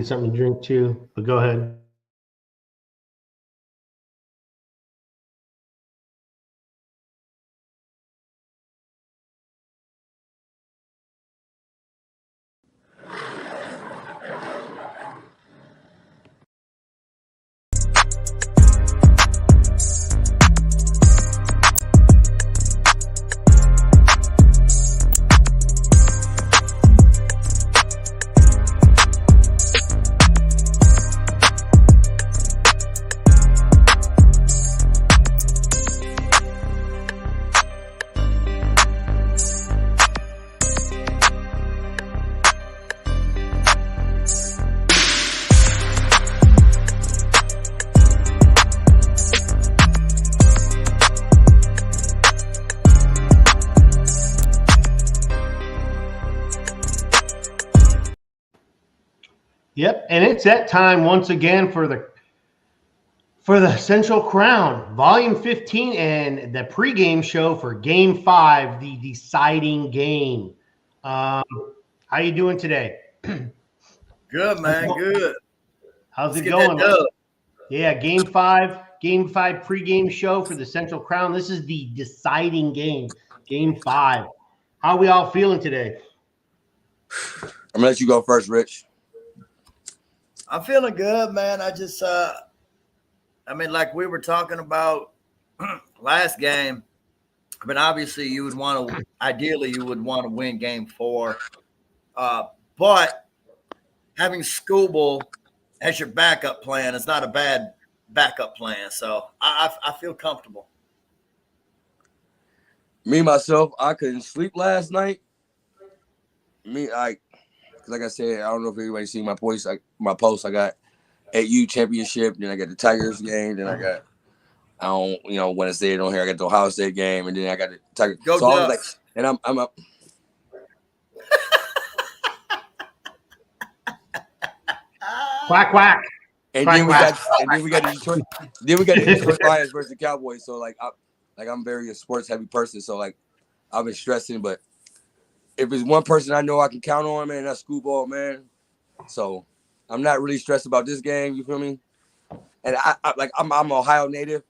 something to drink too, but go ahead. Yep, and it's that time once again for the Central Crown, Volume 15, and the pregame show for Game 5, the deciding game. How you doing today? Good, man. Good. How's it going? Yeah, Game 5 pregame show for the Central Crown. This is the deciding game, Game 5. How are we all feeling today? I'm gonna let you go first, Rich. I'm feeling good, man. I just, like we were talking about last game. I mean, obviously, ideally, you would want to win Game 4. But having Scooble as your backup plan is not a bad backup plan. So I feel comfortable. Me, myself, I couldn't sleep last night. Like I said, I don't know if everybody's seen my post. I got AU championship, then I got the Tigers game, then I don't want to say it on here. I got the Ohio State game, and then I got the Tigers. Go so I was like, and I'm up. Quack quack. And quack, then we quack. got the Detroit. Then we got the Detroit Lions versus the Cowboys. So I'm very a sports heavy person. So I've been stressing, but if it's one person I know I can count on, man, that's Scooble, man. So I'm not really stressed about this game. You feel me? And I'm an Ohio native.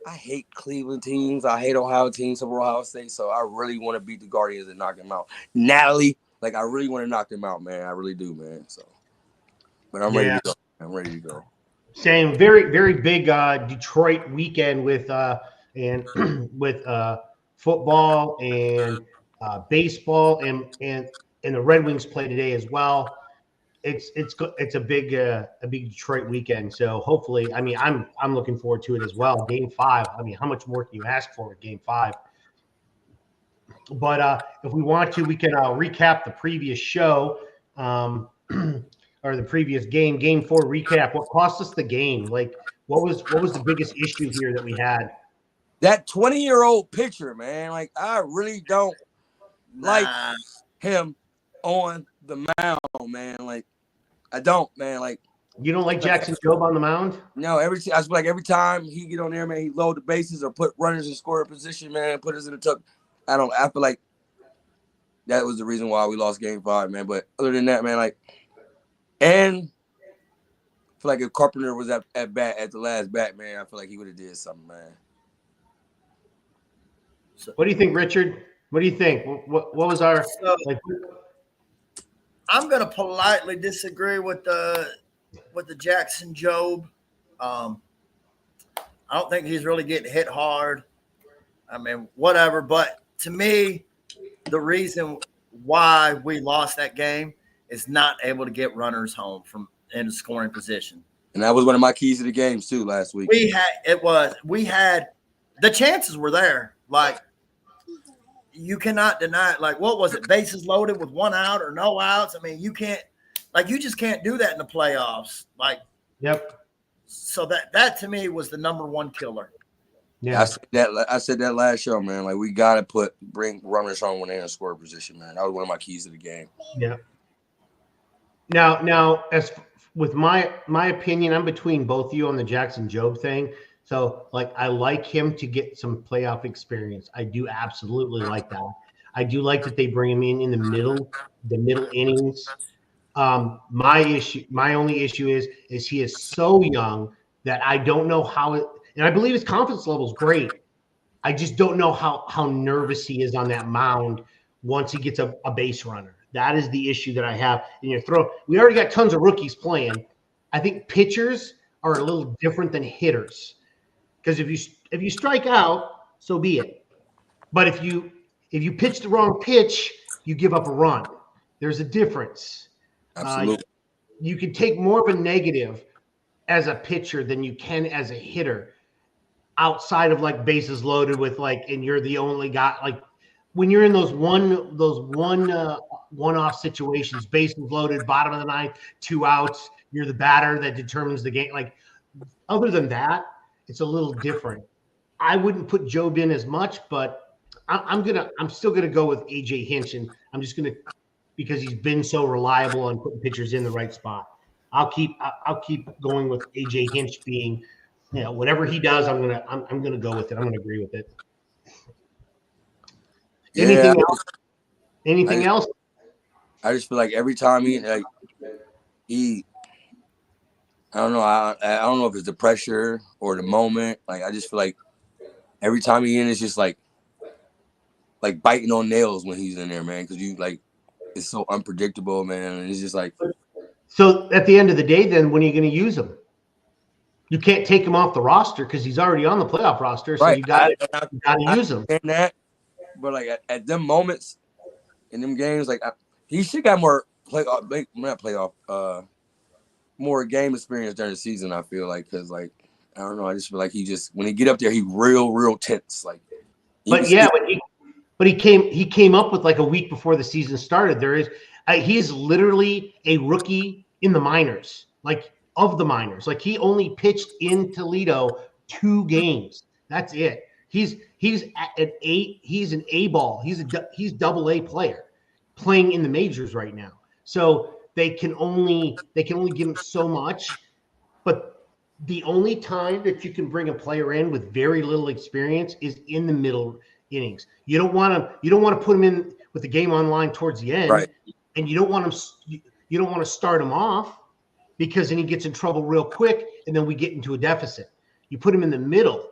I hate Cleveland teams. I hate Ohio teams over Ohio State. So I really want to beat the Guardians and knock them out. Natalie, I really want to knock them out, man. I really do, man. So, but I'm ready to go. I'm ready to go. Same, very, very big Detroit weekend with football and baseball and the Red Wings play today as well. It's a big Detroit weekend. So hopefully, I mean, I'm looking forward to it as well. Game 5. I mean, how much more can you ask for with Game 5? But if we want to, we can recap the previous show or the previous game. Game 4 recap. What cost us the game? What was the biggest issue here that we had? That 20-year-old pitcher, man. I really don't like him on the mound, man. I don't, man. You don't like Jackson Jobe on the mound? No, every time he get on there, man, he load the bases or put runners in scoring position, man, put us in the tuck. I feel like that was the reason why we lost Game 5, man. But other than that, man, and I feel like if Carpenter was at the last bat, man, I feel like he would have did something, man. So, what do you think, Richard? What do you think? What was our I'm going to politely disagree with the Jackson Jobe. I don't think he's really getting hit hard. I mean, whatever. But to me, the reason why we lost that game is not able to get runners home from in scoring position. And that was one of my keys to the games too last week. We had the chances were there. You cannot deny it. What was it? Bases loaded with 1 out or no outs. I mean, you just can't do that in the playoffs. Yep. So that to me was the number one killer. Yeah, I said that last show, man. We gotta bring runners home when they're in scoring position, man. That was one of my keys to the game. Yeah. Now, as with my opinion, I'm between both of you on the Jackson Jobe thing. So, I like him to get some playoff experience. I do absolutely like that. I do like that they bring him in the middle innings. My only issue is he is so young that I don't know how it, and I believe his confidence level is great. I just don't know how nervous he is on that mound once he gets a base runner. That is the issue that I have in your throw. We already got tons of rookies playing. I think pitchers are a little different than hitters, because if you strike out, so be it. But if you pitch the wrong pitch, you give up a run. There's a difference. Absolutely. You can take more of a negative as a pitcher than you can as a hitter, outside of like bases loaded with like, and you're the only guy. Like when you're in those one-off situations, bases loaded, bottom of the ninth, 2 outs, you're the batter that determines the game. Like other than that, it's a little different. I wouldn't put Job in as much, but I'm still gonna go with AJ Hinch, and I'm just gonna, because he's been so reliable on putting pitchers in the right spot. I'll keep going with AJ Hinch being, whatever he does, I'm gonna go with it. I'm gonna agree with it. Anything else? Anything else? I just feel like every time he I don't know. I don't know if it's the pressure or the moment. Like I just feel like every time he's in, it's just like biting on nails when he's in there, man. Because it's so unpredictable, man. And it's just like. So at the end of the day, then when are you going to use him? You can't take him off the roster because he's already on the playoff roster. So right. you got to use him. That, but like at them moments in them games, like he should got more more game experience during the season. I feel like, because like I don't know, I just feel like he just, when he get up there, he real tense. Like, but he came up with like a week before the season started. He's literally a rookie in the minors, like of the minors. Like he only pitched in Toledo 2 games. That's it. He's an A ball. He's double A player playing in the majors right now. So they can only give him so much. But the only time that you can bring a player in with very little experience is in the middle innings. You don't want to put him in with the game on line towards the end, right. And you don't want to start him off, because then he gets in trouble real quick, and then we get into a deficit. You put him in the middle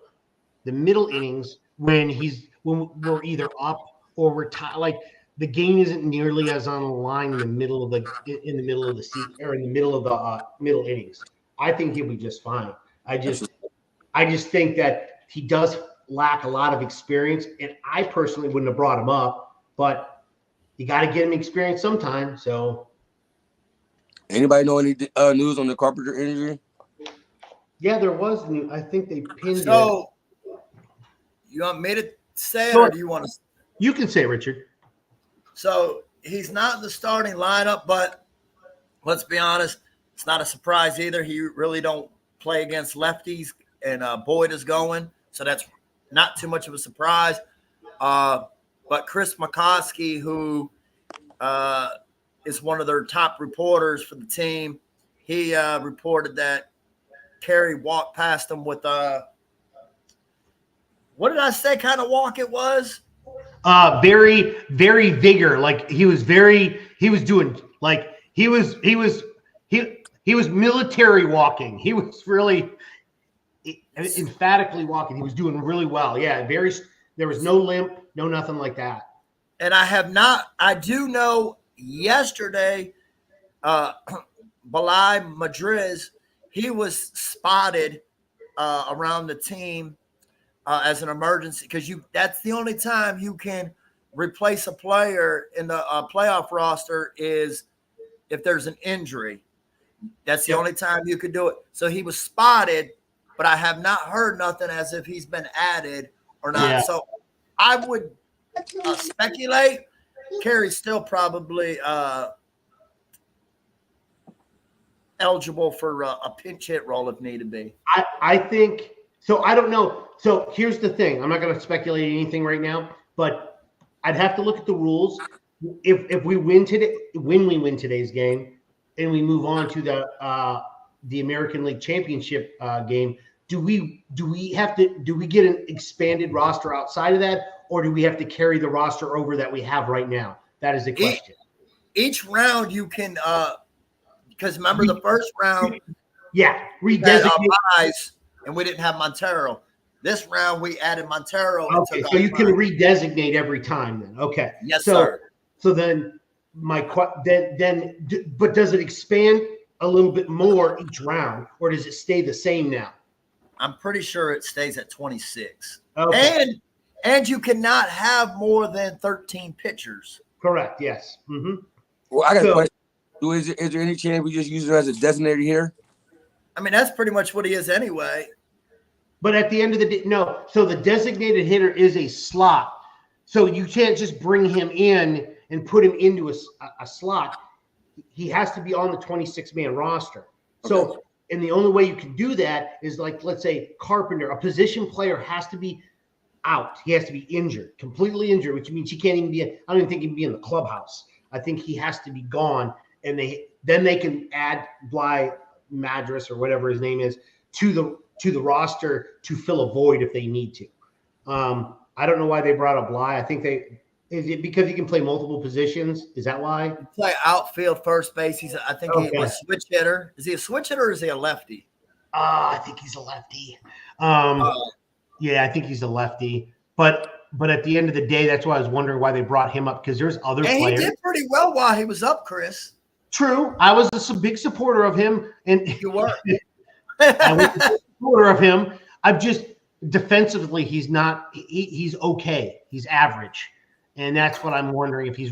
innings when we're either up or we're tied. Like the game isn't nearly as on the line in the middle of the season, or in the middle of the middle innings. I think he'll be just fine. I just think that he does lack a lot of experience, and I personally wouldn't have brought him up, but you got to get him experience sometime. So, anybody know any news on the Carpenter injury? Yeah, there was news. I think they pinned it. So, you want me to say it, or do you want to? You can say it, Richard. So he's not in the starting lineup, but let's be honest, it's not a surprise either. He really don't play against lefties, and Boyd is going, so that's not too much of a surprise. But Chris McCoskey, who is one of their top reporters for the team, he reported that Kerry walked past him with what did I say kind of walk it was? Very, very vigor. Like he was military walking. He was really emphatically walking. He was doing really well. Yeah. There was no limp, no nothing like that. And I do know yesterday, Balai Madriz, he was spotted around the team as an emergency, because that's the only time you can replace a player in the playoff roster is if there's an injury. That's the only time you could do it. So he was spotted, but I have not heard nothing as if he's been added or not. Yeah. So I would speculate Kerry's still probably eligible for a pinch hit role if needed be. I think so. I don't know. So here's the thing. I'm not going to speculate anything right now, but I'd have to look at the rules. If we win today, when we win today's game, and we move on to the American League Championship game, do we get an expanded roster outside of that, or do we have to carry the roster over that we have right now? That is the question. Each round you can because remember the first round, yeah, we had redesignate. buys and we didn't have Montero. This round we added Montero. Okay, so you can redesignate every time then. Okay. Yes, so, sir. So then but does it expand a little bit more each round, or does it stay the same now? I'm pretty sure it stays at 26. Okay. And you cannot have more than 13 pitchers. Correct. Yes. Mm-hmm. Well, I got a question. Is there any chance we just use it as a designated hitter? I mean, that's pretty much what he is anyway. But at the end of the day, no. So the designated hitter is a slot. So you can't just bring him in and put him into a slot. He has to be on the 26-man roster. So, Okay. And the only way you can do that is like, let's say Carpenter, a position player has to be out. He has to be injured, completely injured, which means he can't even be, I don't even think he can be in the clubhouse. I think he has to be gone. And then they can add Bly Madras or whatever his name is to the roster to fill a void if they need to. I don't know why they brought up Bly. I think is it because he can play multiple positions? Is that why? Play outfield, first base. He's He's a switch hitter. Is he a switch hitter or is he a lefty? I think he's a lefty. Yeah, I think he's a lefty. But at the end of the day, that's why I was wondering why they brought him up, because there's other players. He did pretty well while he was up, Chris. True. I was a big supporter of him. And you were. I was a big supporter of him. I'm just defensively, he's not. He's okay. He's average, and that's what I'm wondering if he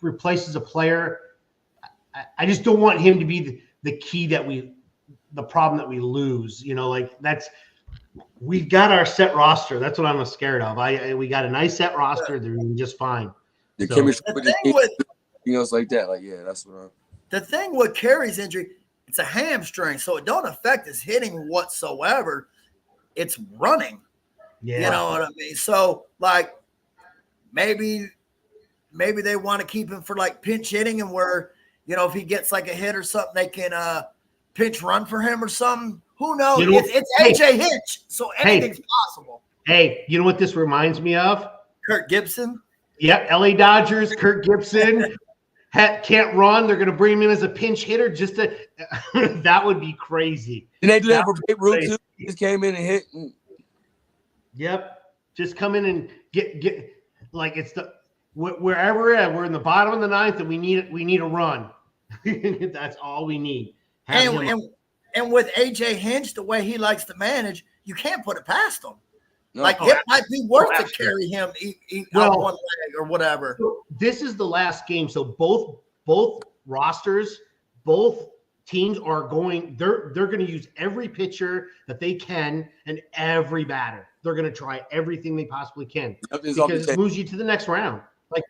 replaces a player. I just don't want him to be the key the problem that we lose. We've got our set roster. That's what I'm scared of. We got a nice set roster. They're doing just fine. The chemistry with like that. Like, yeah, that's what the thing with Carey's injury, it's a hamstring, so it don't affect his hitting whatsoever. It's running. Yeah. You know what I mean? So, like, maybe they want to keep him for, like, pinch hitting, and where, if he gets, like, a hit or something, they can pinch run for him or something. Who knows? It's AJ Hinch, so anything's possible. Hey, you know what this reminds me of? Kirk Gibson. Yep, LA Dodgers, Kirk Gibson. Can't run. They're going to bring him in as a pinch hitter just to – that would be crazy. Did they do that for Babe Ruth too? He just came in and hit. Yep. Just come in and get like it's the – wherever we're at, we're in the bottom of the ninth and we need a run. That's all we need. And with AJ Hinch, the way he likes to manage, you can't put it past him. No. It might be worth to carry him out one leg or whatever. So this is the last game. So both rosters, both teams are going. They're going to use every pitcher that they can and every batter. They're going to try everything they possibly can because it moves you to the next round. Like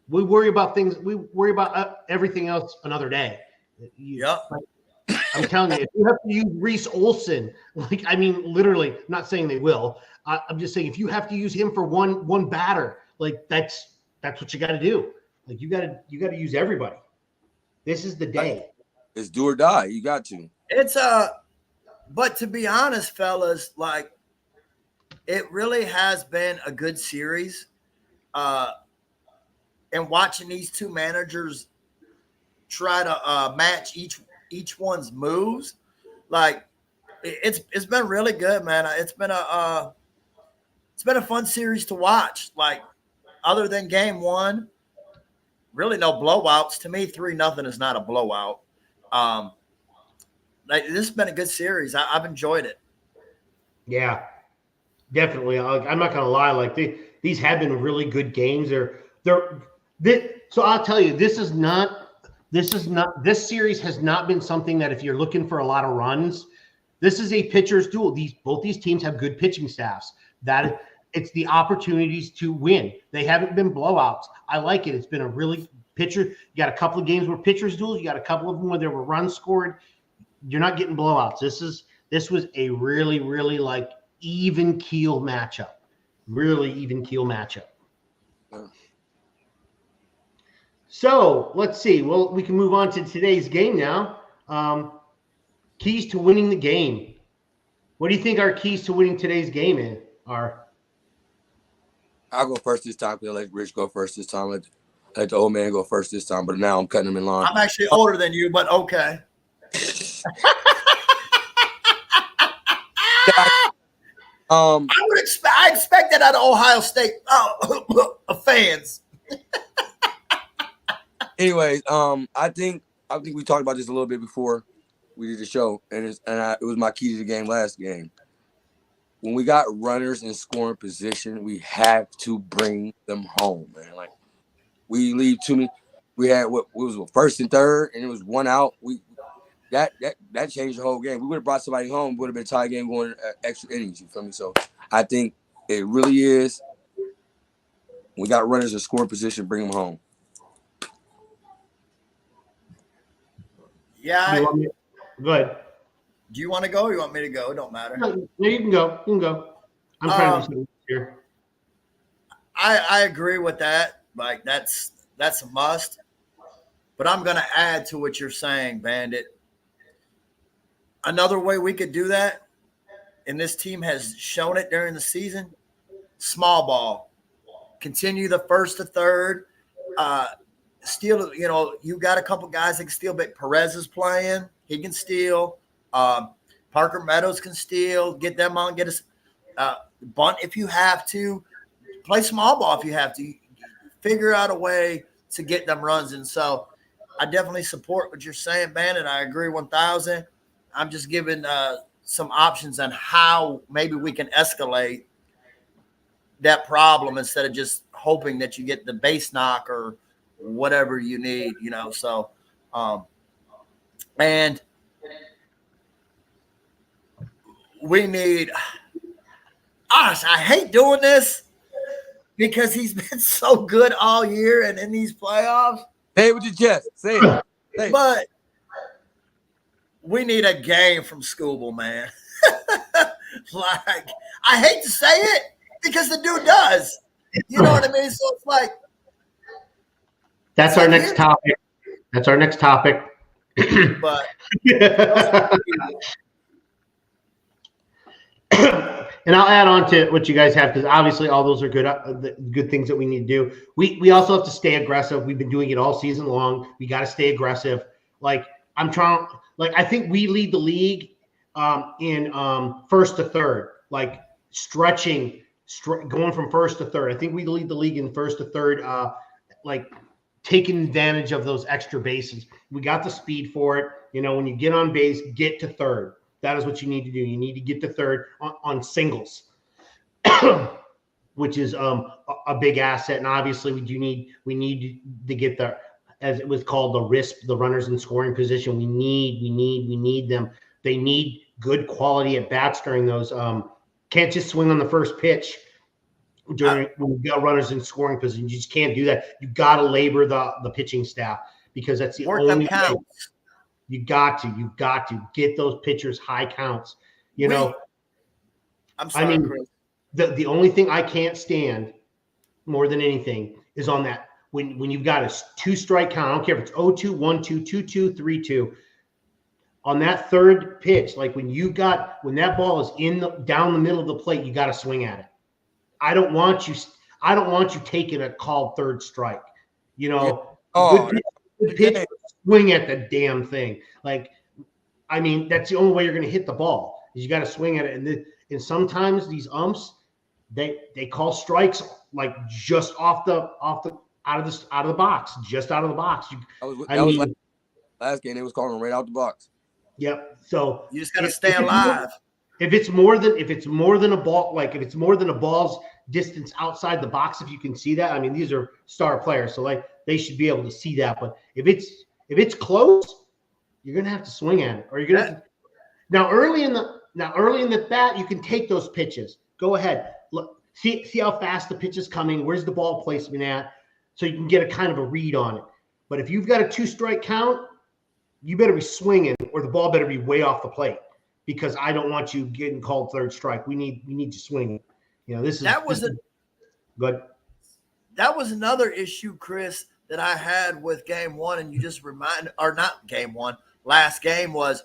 we worry about things. We worry about everything else another day. I'm telling you, if you have to use Reese Olson, literally, I'm not saying they will. I'm just saying if you have to use him for one batter, that's what you got to do. You got to use everybody. This is the day. It's do or die. You got to. It's but to be honest, fellas, it really has been a good series. And watching these two managers try to match each one's moves, it's been really good, man. It's been a fun series to watch. Other than game one, really no blowouts. To me, 3-0 is not a blowout. This has been a good series. I've enjoyed it. Yeah, definitely. I'm not gonna lie. These have been really good games. So I'll tell you, this series has not been something that if you're looking for a lot of runs, this is a pitcher's duel. Both these teams have good pitching staffs. That it's the opportunities to win. They haven't been blowouts. I like it. It's been a really pitcher. You got a couple of games where pitchers duels. You got a couple of them where there were runs scored. You're not getting blowouts. This was a really, really even keel matchup. Really even keel matchup. So let's see. Well, we can move on to today's game now. Keys to winning the game. What do you think our keys to winning today's game are? I'll go first this time. I'll let Rich go first this time. I let the old man go first this time, but now I'm cutting him in line. I'm actually older than you, but okay. I expect that out of Ohio State fans. Anyways, I think we talked about this a little bit before we did the show, and it was my key to the game last game. When we got runners in scoring position, we have to bring them home, man. Like we leave too many. We had what was first and third, and it was one out. That changed the whole game. We would have brought somebody home, would have been a tie game going extra innings. You feel me? So I think it really is. We got runners in scoring position, bring them home. Yeah. Go ahead. Do you want to go or you want me to go? It don't matter. No, you can go. You can go. I'm trying to be here. I agree with that. Like that's a must. But I'm going to add to what you're saying, Bandit. Another way we could do that, and this team has shown it during the season, small ball. Continue the first to third. Steal, you got a couple guys that can steal, but Perez is playing. He can steal. Parker Meadows can steal. Get them on. Get us bunt if you have to. Play small ball if you have to. Figure out a way to get them runs. And so I definitely support what you're saying, Bandit. I agree 1,000. I'm just giving some options on how maybe we can escalate that problem instead of just hoping that you get the base knock or whatever you need, So, and we need I hate doing this because he's been so good all year and in these playoffs. Say it with your chest. Say it. Say it. But we need a game from Scooble, man. Like, I hate to say it because the dude does. You know what I mean? So it's like. That's our next topic. That's our next topic. But. And I'll add on to what you guys have because obviously all those are good things that we need to do. We also have to stay aggressive. We've been doing it all season long. We got to stay aggressive. Like I think we lead the league in first to third, like stretching, going from first to third. I think we lead the league in first to third, like taking advantage of those extra bases. We got the speed for it. When you get on base, get to third. That is what you need to do. You need to get to third on singles, which is a big asset. And obviously, we need to get the, as it was called, the RISP, the runners in scoring position. We need them. They need good quality at bats during those. Can't just swing on the first pitch when you got runners in scoring position. You just can't do that. You got to labor the pitching staff because that's the only way. You've got to get those pitchers high counts. I'm sorry, Chris. The only thing I can't stand more than anything is on that when you've got a 2-strike count. I don't care if it's 0-2, 1-2, 2-2, 3-2. On that third pitch, like when that ball is down the middle of the plate, you got to swing at it. I don't want you taking a called third strike. Good pitch, swing at the damn thing. That's the only way you're going to hit the ball is you got to swing at it. And sometimes these umps, they call strikes like just out of the box, just out of the box. Last game they was calling right out the box. Yep. So you just got to stay alive. If it's more than a ball, like if it's more than a ball's distance outside the box, if you can see that, these are star players, so they should be able to see that. But if it's close, you're gonna have to swing at it, or you're gonna. Now early in the bat, you can take those pitches. Go ahead, look, see how fast the pitch is coming. Where's the ball placement at, so you can get a kind of a read on it. But if you've got a 2-strike count, you better be swinging, or the ball better be way off the plate. Because I don't want you getting called third strike. We need you swing. That was another issue, Chris, that I had with game one, and you just not game one. Last game was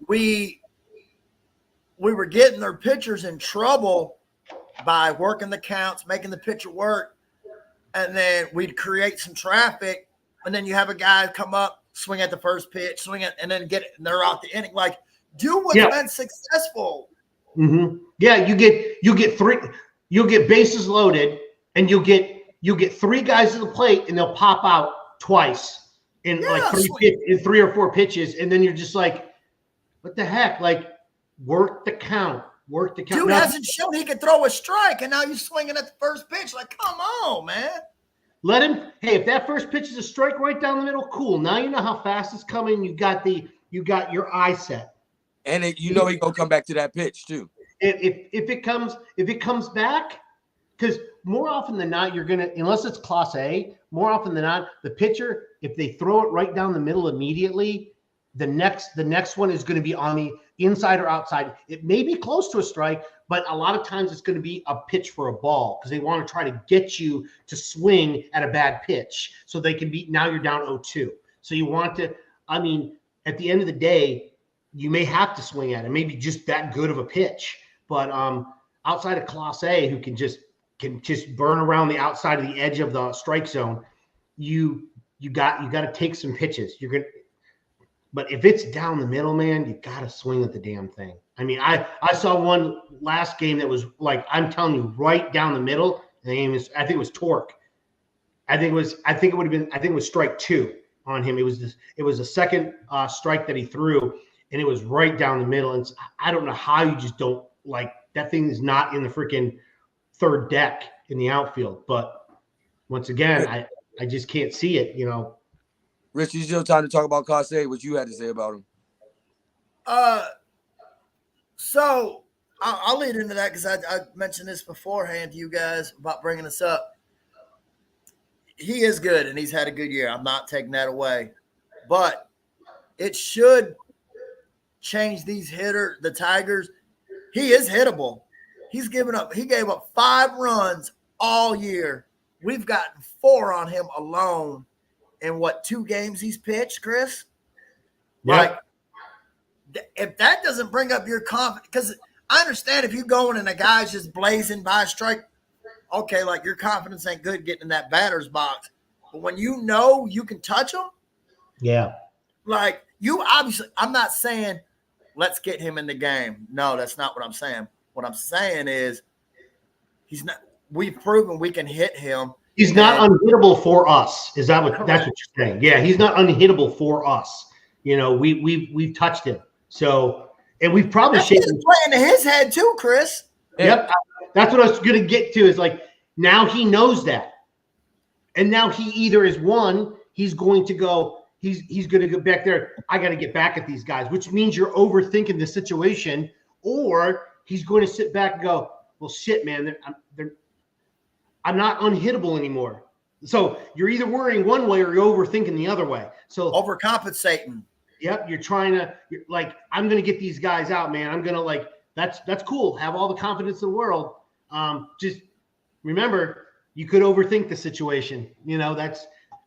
we were getting their pitchers in trouble by working the counts, making the pitcher work, and then we'd create some traffic, and then you have a guy come up, swing at the first pitch, swing it, and then get it, and they're out the inning. Like, do what's been successful. Mm-hmm. Yeah, you get bases loaded, and you'll get 3 guys to the plate, and they'll pop out twice in like 3 or 4 pitches, and then you're just like, what the heck? Like, work the count. Dude hasn't shown he can throw a strike, and now you're swinging at the first pitch. Like, come on, man. Let him. Hey, if that first pitch is a strike right down the middle, cool. Now you know how fast it's coming. You got your eye set, and he gonna come back to that pitch too. If it comes back, because more often than not, you're gonna, unless it's Class A, more often than not, the pitcher, if they throw it right down the middle immediately, the next one is going to be on the inside or outside. It may be close to a strike, but a lot of times it's going to be a pitch for a ball because they want to try to get you to swing at a bad pitch so they can be, now you're down 0-2. So you want to, I mean, at the end of the day, you may have to swing at it. Maybe just that good of a pitch. But outside of Class A, who can just burn around the outside of the edge of the strike zone, you got to take some pitches. But if it's down the middle, man, you got to swing at the damn thing. I mean, I saw one last game that was like, I'm telling you, right down the middle. The name is, I think it was Torque. I think it was strike 2 on him. It was the second strike that he threw, and it was right down the middle. And I don't know how you just don't, like, that thing is not in the freaking third deck in the outfield. But once again, I just can't see it, you know. Rich, it's your time to talk about Class A, what you had to say about him. So I'll lead into that because I mentioned this beforehand to you guys about bringing this up. He is good, and he's had a good year. I'm not taking that away. But it should change the Tigers. He is hittable. He gave up 5 runs all year. We've gotten 4 on him alone. In 2 games he's pitched, Chris? Yep. Like, if that doesn't bring up your confidence, because I understand if you're going and a guy's just blazing by a strike, okay, like your confidence ain't good getting in that batter's box. But when you know you can touch him, yeah. Like, you obviously, I'm not saying let's get him in the game. No, that's not what I'm saying. What I'm saying is we've proven we can hit him. He's not unhittable for us. Is that what? That's what you're saying? Yeah, he's not unhittable for us. You know, we've touched him. So, and we've probably shaken playing to his head too, Chris. Yep, that's what I was going to get to. Is like, now he knows that, and now he either is one. He's going to go. He's going to go back there. I got to get back at these guys, which means you're overthinking the situation, or he's going to sit back and go, well, shit, man, I'm not unhittable anymore. So you're either worrying one way or you're overthinking the other way. So overcompensating. Yep. You're like, I'm going to get these guys out, man. I'm going to that's cool. Have all the confidence in the world. Just remember, you could overthink the situation. You know,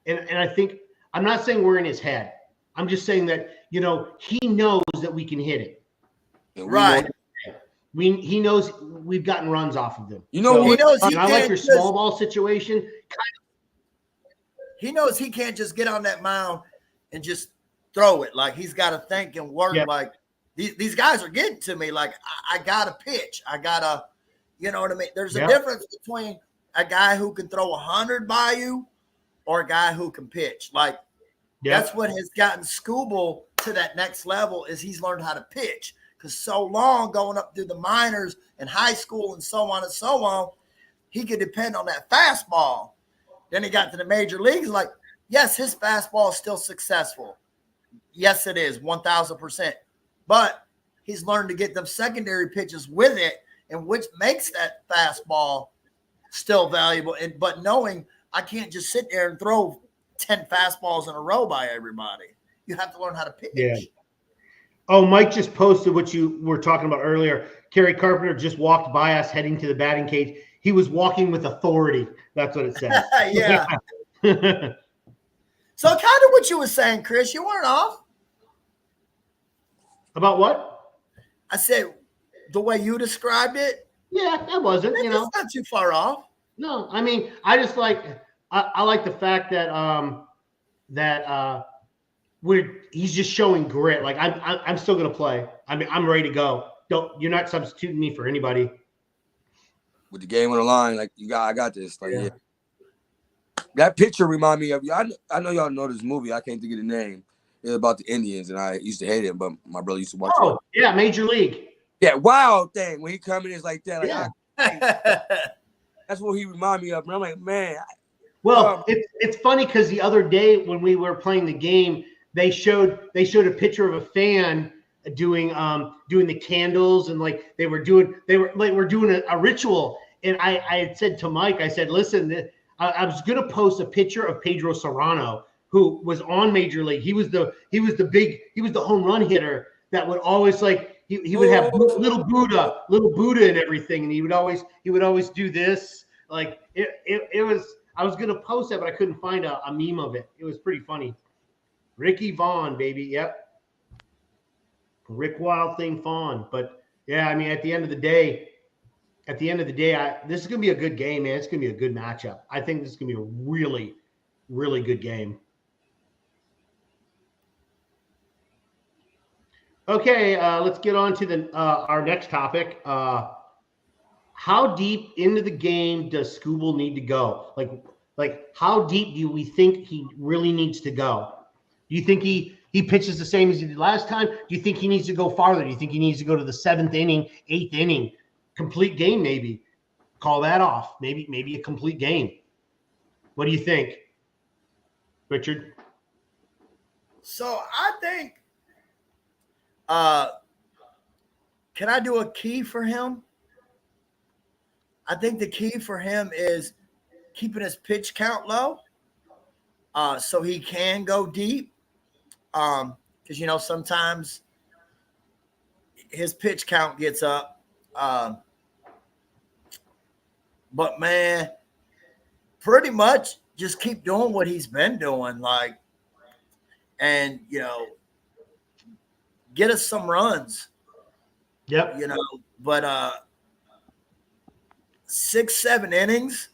and I think, I'm not saying we're in his head. I'm just saying that, you know, he knows that we can hit it. Right. He knows we've gotten runs off of them. You know, so he knows I like your small ball situation. He knows he can't just get on that mound and just throw it. Like, he's got to think and work. Yeah. Like, these guys are getting to me. Like, I got to pitch. I got to, you know what I mean? There's a difference between a guy who can throw 100 by you or a guy who can pitch. Like, that's what has gotten Scooble to that next level, is he's learned how to pitch. Because so long going up through the minors and high school and so on, he could depend on that fastball. Then he got to the major leagues. Like, yes, his fastball is still successful. Yes, it is, 1,000%. But he's learned to get them secondary pitches with it, and which makes that fastball still valuable. But knowing I can't just sit there and throw 10 fastballs in a row by everybody. You have to learn how to pitch. Yeah. Oh, Mike just posted what you were talking about earlier. Kerry Carpenter just walked by us heading to the batting cage. He was walking with authority. That's what it says. Yeah. So kind of what you were saying, Chris, you weren't off. About what? I said the way you described it. Yeah, that wasn't, you know. It's not too far off. No, I mean, I just like, I like the fact that he's just showing grit. Like I'm still gonna play. I mean, I'm ready to go. You're not substituting me for anybody. With the game on the line, like I got this. Like, yeah. That picture remind me of you. I know y'all know this movie. I can't think of the name. It was about the Indians, and I used to hate it, but my brother used to watch it. Oh, yeah, Major League. Yeah, wild thing. When he come in, it's like that. Like, Yeah. That's what he remind me of. And I'm like, man. Well, it's funny because the other day when we were playing the game, they showed a picture of a fan doing the candles, and like they were doing a ritual. And I had said to Mike, I said, listen, I was gonna post a picture of Pedro Serrano, who was on Major League. He was the home run hitter that would always like he would have little Buddha and everything, and he would always do this. Like it was. I was gonna post that, but I couldn't find a meme of it. It was pretty funny. Ricky Vaughn, baby. Yep. Rick Wild Thing Vaughn. But yeah, I mean, at the end of the day, this is gonna be a good game, man. It's gonna be a good matchup. I think this is gonna be a really, really good game. Okay, let's get on to our next topic. How deep into the game does Skubal need to go? Like how deep do we think he really needs to go? Do you think he pitches the same as he did last time? Do you think he needs to go farther? Do you think he needs to go to the 7th inning, 8th inning, complete game maybe? Call that off. Maybe a complete game. What do you think, Richard? So I think, can I do a key for him? I think the key for him is keeping his pitch count low, so he can go deep. Because sometimes his pitch count gets up. But man, pretty much just keep doing what he's been doing, and get us some runs. Yep. But 6-7 innings,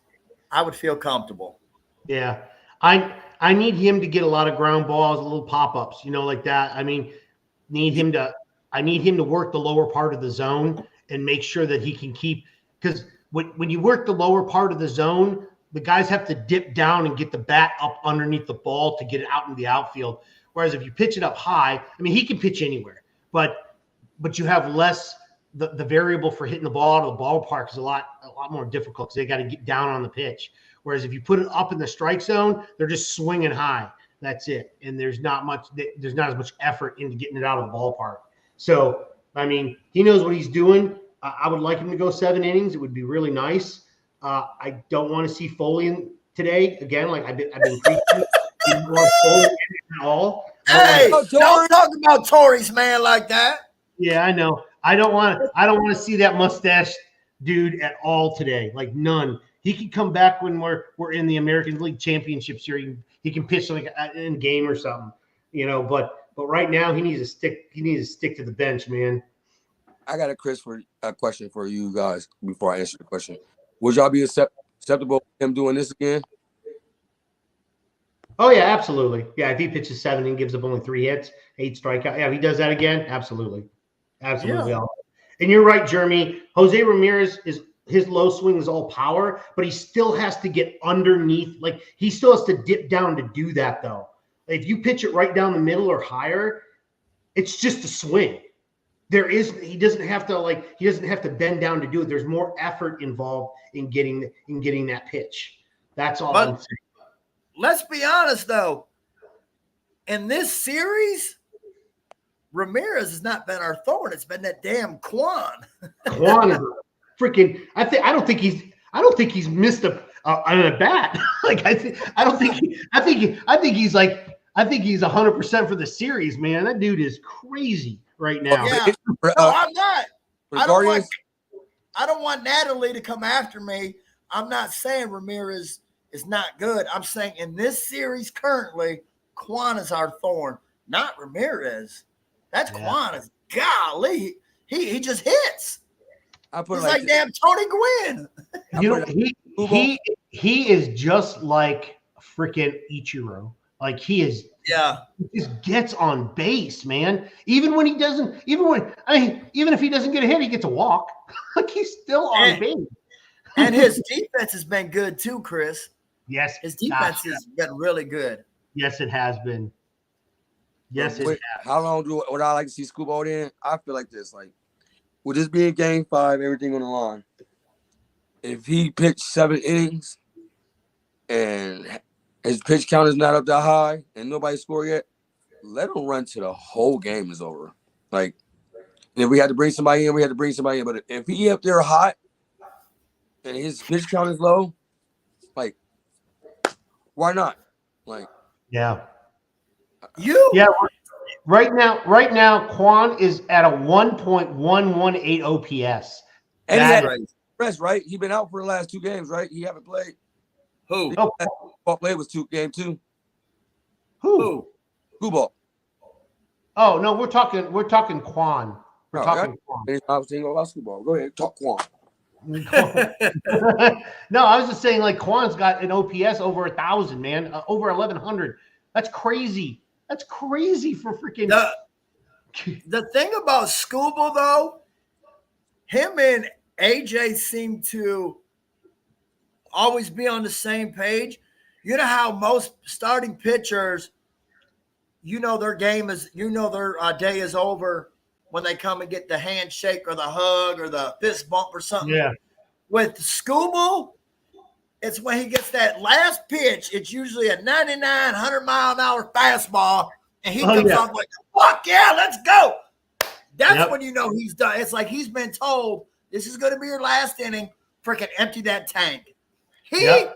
I would feel comfortable. Yeah. I need him to get a lot of ground balls, a little pop-ups, like that. I mean, I need him to work the lower part of the zone and make sure that he can keep, because when you work the lower part of the zone, the guys have to dip down and get the bat up underneath the ball to get it out in the outfield. Whereas if you pitch it up high, I mean, he can pitch anywhere, but you have less. The variable for hitting the ball out of the ballpark is a lot more difficult because they got to get down on the pitch. Whereas if you put it up in the strike zone, they're just swinging high. That's it. And there's not as much effort into getting it out of the ballpark. So, I mean, he knows what he's doing. I would like him to go 7 innings. It would be really nice. I don't want to see Foley today again. Like I've been preaching. I don't want Foley at all. Hey, don't talk about Tories, man, like that. Yeah, I know. I don't want to see that mustache dude at all today. Like none. He can come back when we're in the American League Championship Series. He can pitch like in a game or something, But right now he needs to stick to the bench, man. I got a question for you guys before I answer the question. Would y'all be acceptable with him doing this again? Oh yeah, absolutely. Yeah, if he pitches 7 and gives up only 3 hits, 8 strikeouts. Yeah, if he does that again, absolutely. Absolutely. Yeah. And you're right, Jeremy. Jose Ramirez his low swing is all power, but he still has to get underneath. Like he still has to dip down to do that, though. If you pitch it right down the middle or higher, it's just a swing. He doesn't have to bend down to do it. There's more effort involved in getting that pitch. That's all I'm saying. Let's be honest, though. In this series, Ramirez has not been our thorn. It's been that damn Quan. Quan is freaking. I don't think he's missed a bat. I think he's 100% for the series, man. That dude is crazy right now. Yeah. No, I'm not. I don't want Natalie to come after me. I'm not saying Ramirez is not good. I'm saying in this series currently, Quan is our thorn, not Ramirez. That's Quan. Golly, he just hits. He's like damn Tony Gwynn. he is just like freaking Ichiro. Like he is. Yeah. He just gets on base, man. Even if he doesn't get a hit, he gets a walk. Like he's still on base. And his defense has been good too, Chris. Yes. His defense has been really good. Yes, it has been. Yes, it has. How long would I like to see Scuba in? I feel like this. Like, with this being game 5, everything on the line. If he pitched 7 innings and his pitch count is not up that high and nobody scored yet, let him run till the whole game is over. Like, if we had to bring somebody in, we had to bring somebody in. But if he up there hot and his pitch count is low, like, why not? Like, yeah. Right now, Quan is at a 1.118 OPS. And he had rest, right? He been out for the last 2 games, right? He haven't played. Who? Played was game 2. Who? Scuba. Oh no, we're talking Quan. We're talking Quan. I was thinking about Scuba. Go ahead, talk Quan. No, I was just saying, like, Quan's got an OPS over 1,000, man, over 1,100. That's crazy. That's crazy for freaking. The thing about Scuba, though, him and AJ seem to always be on the same page. You know how most starting pitchers, their game is, their day is over when they come and get the handshake or the hug or the fist bump or something. Yeah. With Scuba, it's when he gets that last pitch. It's usually a 99, 100-mile-an-hour fastball, and he comes off like, fuck yeah, let's go. That's when you know he's done. It's like he's been told, this is going to be your last inning. Freaking empty that tank. He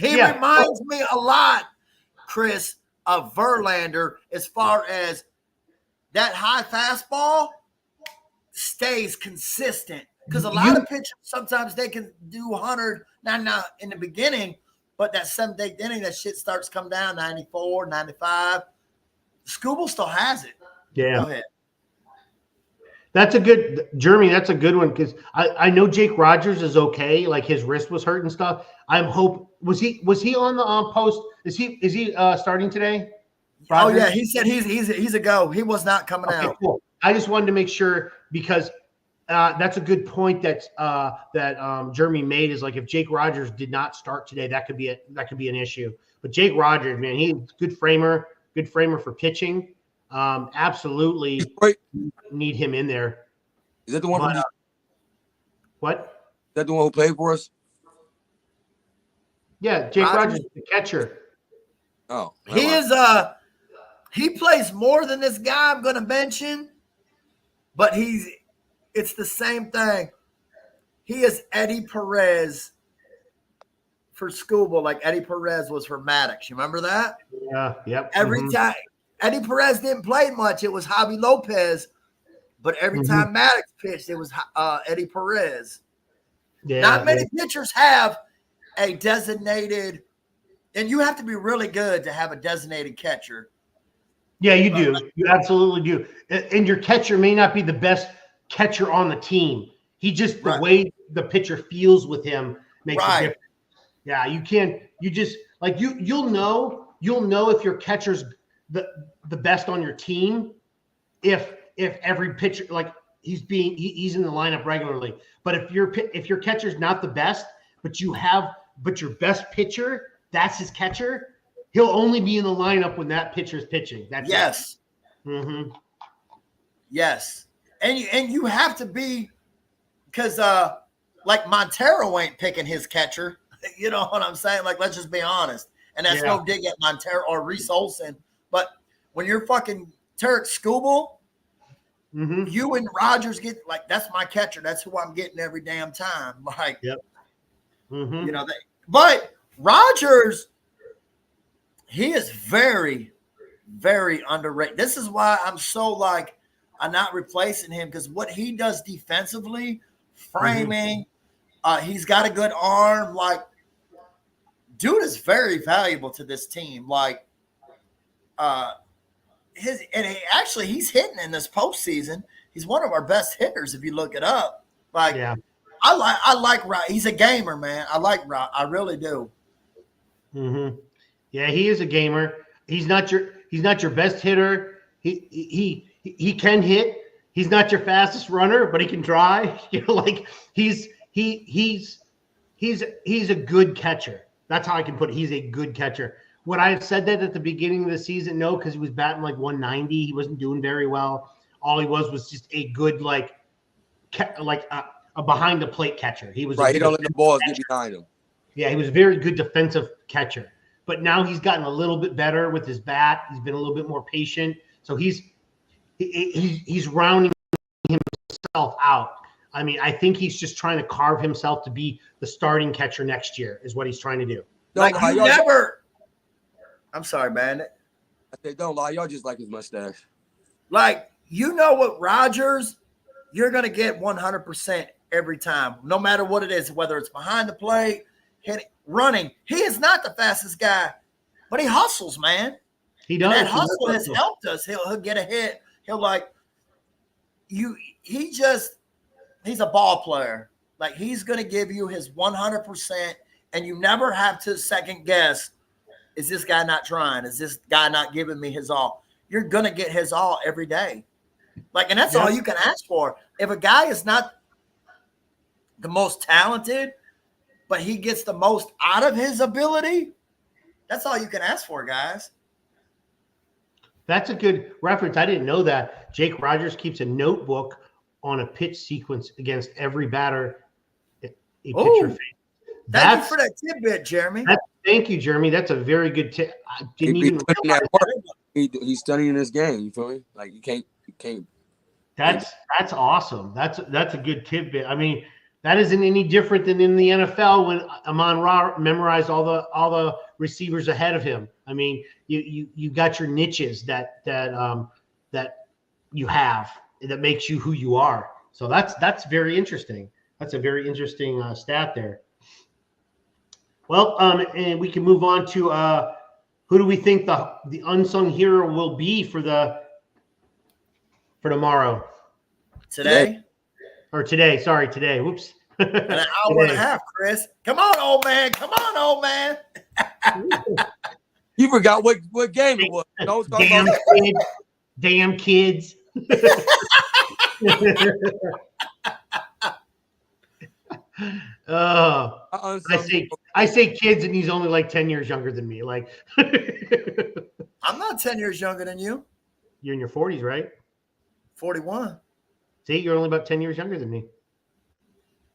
reminds me a lot, Chris, of Verlander as far as that high fastball stays consistent. Because a lot of pitchers, sometimes they can do 100, not in the beginning, but that 7th, 8th inning, that shit starts to come down, 94, 95. Scuba still has it. Yeah. Go ahead. That's a good, Jeremy, that's a good one, because I know Jake Rogers is okay. Like, his wrist was hurt and stuff. Was he on the post? Is he starting today? Rogers? Oh yeah, he said he's a go. He was not coming out. Cool. I just wanted to make sure, because that's a good point that Jeremy made, is like, if Jake Rogers did not start today, that could be an issue. But Jake Rogers, man, he's good framer for pitching. Absolutely need him in there. Is that the one from what? Is that the one who played for us? Yeah, Jake Rogers, the catcher. Oh. He is he plays more than this guy I'm gonna mention, but it's the same thing. He is Eddie Perez for Scuba, like Eddie Perez was for Maddox. You remember that? Yeah, yep. Every time Eddie Perez didn't play much, it was Javi Lopez. But every time Maddox pitched, it was Eddie Perez. Yeah, not many pitchers have a designated, and you have to be really good to have a designated catcher. Yeah, you do. You absolutely do. And your catcher may not be the best catcher on the team. He just, the way the pitcher feels with him makes a difference. Yeah, you just, like, you'll know if your catcher's the best on your team if every pitcher, like, he's in the lineup regularly. But if your catcher's not the best, but your best pitcher, that's his catcher, he'll only be in the lineup when that pitcher's pitching. That's yes. It. Mm-hmm. Yes. And you have to be, because like Montero ain't picking his catcher. You know what I'm saying? Like, let's just be honest. And that's no dig at Montero or Reese Olson. But when you're fucking Tarek Scuba, you and Rogers get, like, that's my catcher. That's who I'm getting every damn time. Like, you know, but Rogers, he is very, very underrated. This is why I'm so, like, I'm not replacing him, because what he does defensively, framing, he's got a good arm. Like, dude is very valuable to this team. Like, he's hitting in this postseason. He's one of our best hitters if you look it up. Like, I like Rod. He's a gamer, man. I like Rod. I really do. Mm-hmm. Yeah, he is a gamer. He's not your best hitter. He can hit. He's not your fastest runner, but he can try. Like he's a good catcher. That's how I can put it. He's a good catcher. Would I have said that at the beginning of the season? No, because he was batting like 190. He wasn't doing very well. All he was just a good a behind the plate catcher. He was right. He don't let the balls get behind him. Yeah, he was a very good defensive catcher. But now he's gotten a little bit better with his bat. He's been a little bit more patient. So he's rounding himself out. I mean, I think he's just trying to carve himself to be the starting catcher next year is what he's trying to do. Like you never – I'm sorry, Bandit. I said, don't lie. Y'all just like his mustache. Like, you know what, Rogers, you're going to get 100% every time, no matter what it is, whether it's behind the plate, hitting, running. He is not the fastest guy, but he hustles, man. He does. And that hustle has helped us. He'll get a hit. He's a ball player. Like, he's going to give you his 100%, and you never have to second guess, is this guy not trying? Is this guy not giving me his all? You're going to get his all every day. Like, and that's all you can ask for. If a guy is not the most talented, but he gets the most out of his ability, that's all you can ask for, guys. That's a good reference. I didn't know that. Jake Rogers keeps a notebook on a pitch sequence against every batter a pitcher faces. Thank you for that tidbit, Jeremy. Thank you, Jeremy. That's a very good tip. I didn't even realize that. He's studying this game. You feel me? Like you can't. That's awesome. That's a good tidbit. I mean, that isn't any different than in the NFL when Amon-Ra memorized all the receivers ahead of him. I mean, you got your niches that you have that makes you who you are. So that's very interesting. That's a very interesting stat there. Well, and we can move on to who do we think the unsung hero will be for tomorrow? Today. Sorry, today. Whoops. An hour and a half, Chris. Come on, old man. Come on, old man. You forgot what game it was. Damn kids. I say kids, and he's only like 10 years younger than me. Like, I'm not 10 years younger than you. You're in your 40s, right? 41. See, you're only about 10 years younger than me.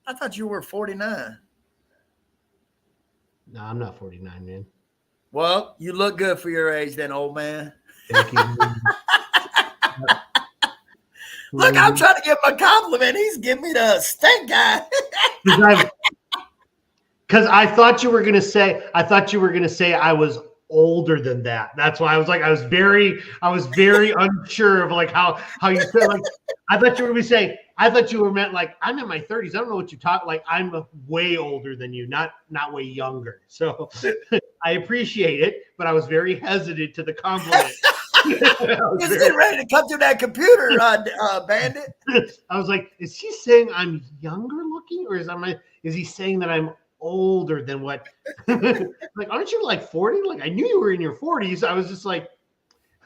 I thought you were 49. No, I'm not 49, man. Well, you look good for your age then, old man. Thank you. Look, I'm trying to give him a compliment. He's giving me the stink guy. Because I thought you were gonna say I was older than that. That's why I was very unsure of like how you said, like I thought you were meant like I'm in my 30s. I don't know what you talk like. I'm way older than you, not way younger. So I appreciate it, but I was very hesitant to the compliment. He's getting ready to come through that computer, Bandit. I was like, is he saying I'm younger looking, or is he saying that I'm older than what? Like, aren't you like 40? Like, I knew you were in your 40s. I was just like,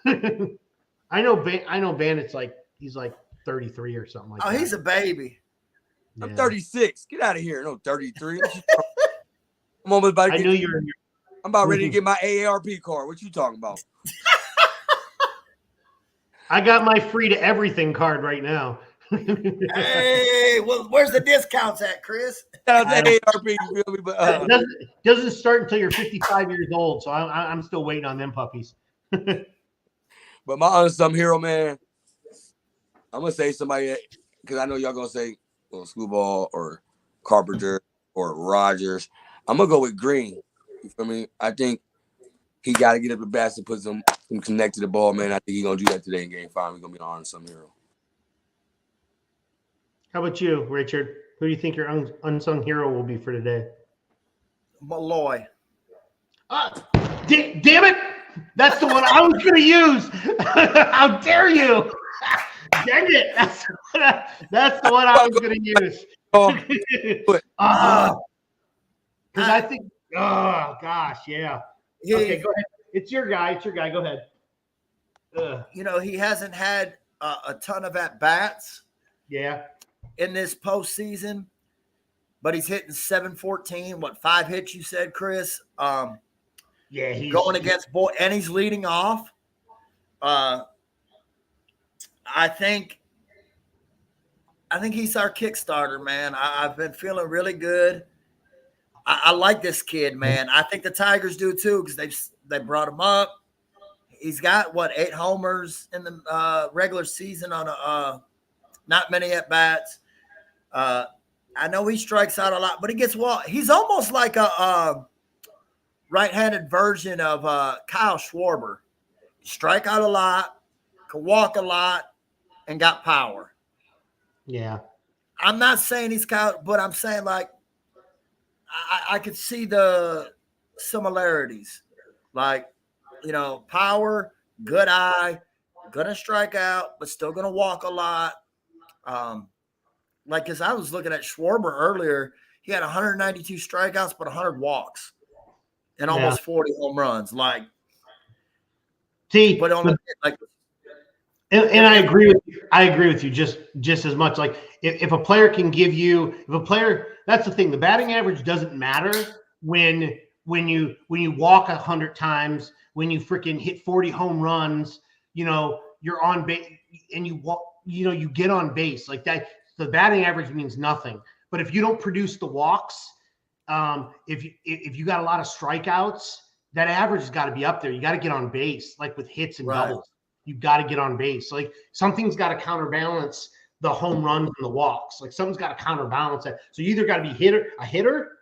I know Bandit's like he's like 33 or something like that. Oh, he's a baby. Yeah. I'm 36. Get out of here. No, 33. I'm almost about to I know you're. I'm about ready to get my AARP card. What you talking about? I got my free to everything card right now. Hey, well, where's the discounts at, Chris? Shout out to AARP, you feel me? But it doesn't start until you're 55 years old, so I'm still waiting on them puppies. But my unsung hero, man, I'm gonna say somebody because I know y'all gonna say Screwball or Carpenter or Rogers. I'm gonna go with Green. You feel me? I think he got to get up the bats and put some connect to the ball, man. I think he's gonna do that today in Game 5. He's gonna be an unsung hero. How about you, Richard? Who do you think your unsung hero will be for today? Malloy. Damn it! That's the one I was going to use. How dare you? Dang it! That's the one I was going to use. Oh, but Because I think, oh gosh, yeah. Okay, go ahead. It's your guy. It's your guy. Go ahead. You know, he hasn't had a ton of at bats. Yeah. In this postseason, but he's hitting 714. What, 5 hits? You said, Chris. Yeah, he's going against and he's leading off. I think he's our Kickstarter, man. I've been feeling really good. I like this kid, man. I think the Tigers do too because they brought him up. He's got 8 homers in the regular season on not many at bats. I know he strikes out a lot, but he gets walked. He's almost like a right-handed version of Kyle Schwarber. Strike out a lot, can walk a lot, and got power. Yeah. I'm not saying he's Kyle, but I'm saying like I could see the similarities. Like, you know, power, good eye, gonna strike out, but still gonna walk a lot. Like, as I was looking at Schwarber earlier, he had 192 strikeouts, but 100 walks and almost 40 home runs. Like, see, but on and I agree with you. I agree with you just as much. Like, if a player can give you, that's the thing. The batting average doesn't matter when you walk 100 times, when you freaking hit 40 home runs. You know, you're on base and you walk. You know, you get on base like that. The batting average means nothing. But if you don't produce the walks, if you got a lot of strikeouts, that average has got to be up there. You got to get on base, like with hits and doubles. You've got to get on base. Like, something's got to counterbalance the home runs and the walks. Like, something's got to counterbalance that. So you either got to be a hitter,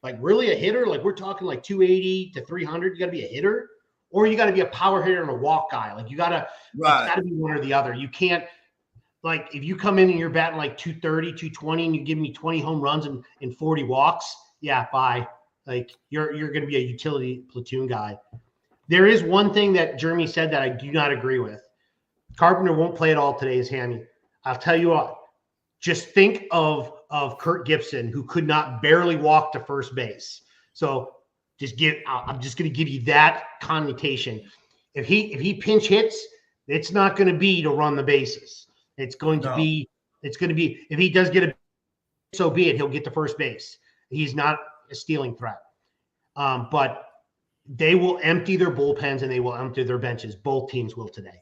like really a hitter, like we're talking like 280 to 300. You got to be a hitter, or you got to be a power hitter and a walk guy. Like, you got to, it's got to be one or the other. You can't. Like, if you come in and you're batting like 230, 220, and you give me 20 home runs and 40 walks, yeah, bye. Like, you're going to be a utility platoon guy. There is one thing that Jeremy said that I do not agree with. Carpenter won't play at all today, is hammy. I'll tell you what. Just think of Kurt Gibson, who could not barely walk to first base. So I'm just going to give you that connotation. If he pinch hits, it's not going to be to run the bases. It's going to be, if he does get a, so be it, he'll get to first base. He's not a stealing threat. But they will empty their bullpens and they will empty their benches. Both teams will today.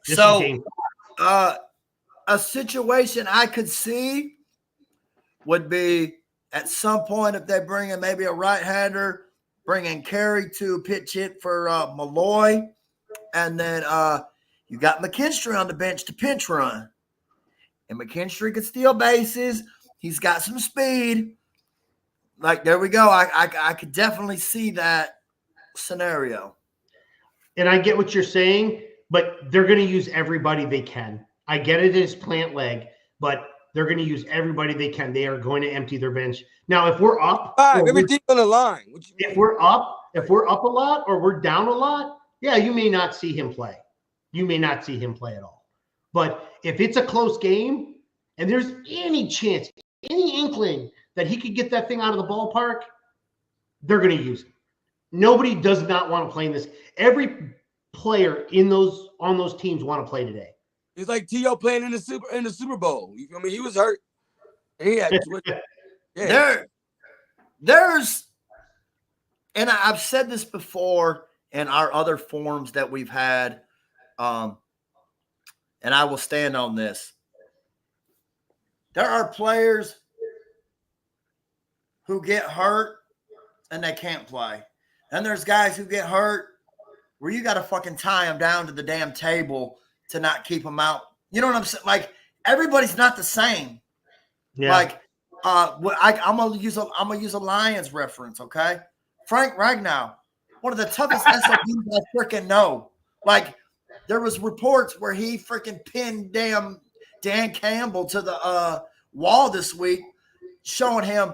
A situation I could see would be at some point if they bring in maybe a right-hander, bring in Carey to pitch hit for Malloy, and then you got McKinstry on the bench to pinch run. And McKinstry could steal bases. He's got some speed. Like, there we go. I could definitely see that scenario. And I get what you're saying, but they're going to use everybody they can. I get it as plant leg, but they're going to use everybody they can. They are going to empty their bench. Now, if we're up, everything on the line. If we're up a lot or we're down a lot, yeah, you may not see him play. You may not see him play at all. But if it's a close game and there's any chance, any inkling that he could get that thing out of the ballpark, they're going to use it. Nobody does not want to play in this. Every player on those teams want to play today. It's like T.O. playing in the Super Bowl. You feel me? He was hurt. And he had there's, and I've said this before in our other forums that we've had, and I will stand on this. There are players who get hurt and they can't play. And there's guys who get hurt where you got to fucking tie them down to the damn table to not keep them out. You know what I'm saying? Like, everybody's not the same. Yeah. Like, I'm gonna use a Lions reference, okay? Frank Ragnow, one of the toughest SOBs I freaking know. Like, there was reports where he freaking pinned damn Dan Campbell to the wall this week, showing him,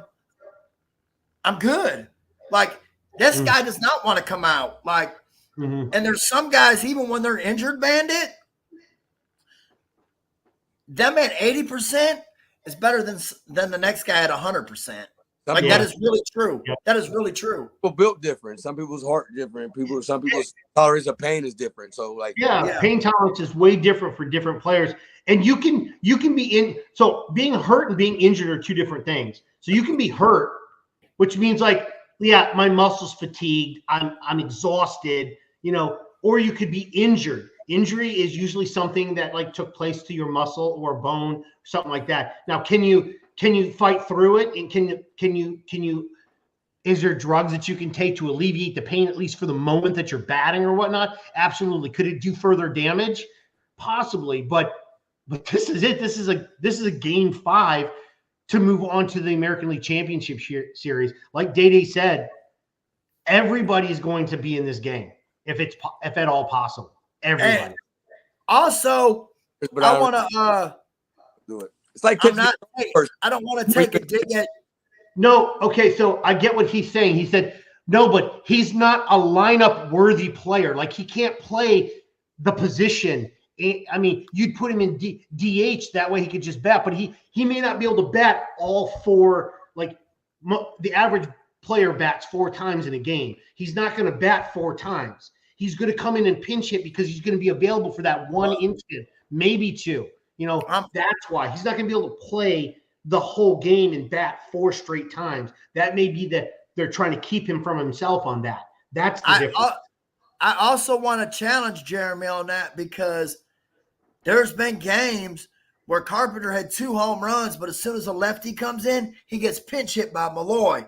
I'm good. Like, this guy does not want to come out. Like, and there's some guys, even when they're injured, Bandit, them at 80% is better than the next guy at 100%. Like Yeah. that is really true. Yeah. That is really true. People built different. Some people's heart different. Some people's tolerance of pain is different. So like, pain tolerance is way different for different players. And you can be in. So being hurt and being injured are two different things. So you can be hurt, which means like, yeah, my muscles fatigued. I'm exhausted. Or you could be injured. Injury is usually something that like took place to your muscle or bone, something like that. Now, can you fight through it? And can you is there drugs that you can take to alleviate the pain, at least for the moment that you're batting or whatnot? Absolutely. Could it do further damage? Possibly. But this is it. This is a game 5 to move on to the American League Championship Series. Like Day said, everybody's going to be in this game if at all possible. Everybody. And also, but I want to do it. It's like I don't want to take a dig at. No, okay, so I get what he's saying. He said, no, but he's not a lineup-worthy player. Like, he can't play the position. I mean, you'd put him in DH, that way he could just bat, but he may not be able to bat all 4, like, the average player bats 4 times in a game. He's not going to bat 4 times. He's going to come in and pinch hit because he's going to be available for that 1 instant, maybe 2. That's why. He's not going to be able to play the whole game and bat 4 straight times. That may be that they're trying to keep him from himself on that. That's the difference. I also want to challenge Jeremy on that because there's been games where Carpenter had 2 home runs, but as soon as a lefty comes in, he gets pinch hit by Malloy.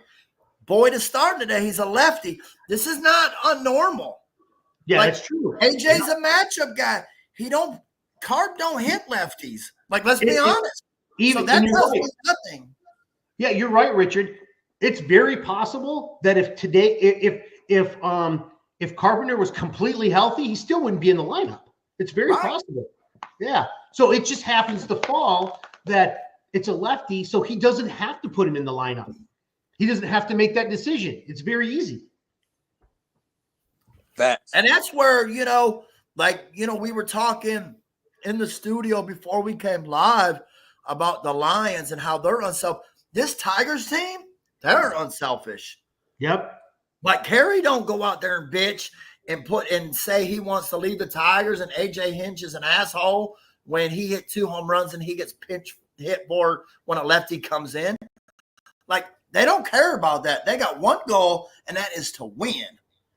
Boyd is starting today. He's a lefty. This is not unnormal. Yeah, that's true. AJ's a matchup guy. Carp don't hit lefties. Like, let's be honest. So that tells me nothing. Yeah, you're right, Richard. It's very possible that if Carpenter was completely healthy, he still wouldn't be in the lineup. It's very possible. Yeah. So it just happens to fall that it's a lefty, so he doesn't have to put him in the lineup. He doesn't have to make that decision. It's very easy. Facts. And that's where, we were talking in the studio before we came live about the Lions and how they're unselfish. This Tigers team, they're unselfish. Yep. Like Kerry don't go out there and bitch and say he wants to leave the Tigers, and AJ Hinch is an asshole when he hit 2 home runs and he gets pinch hit for when a lefty comes in. Like, they don't care about that. They got one goal, and that is to win.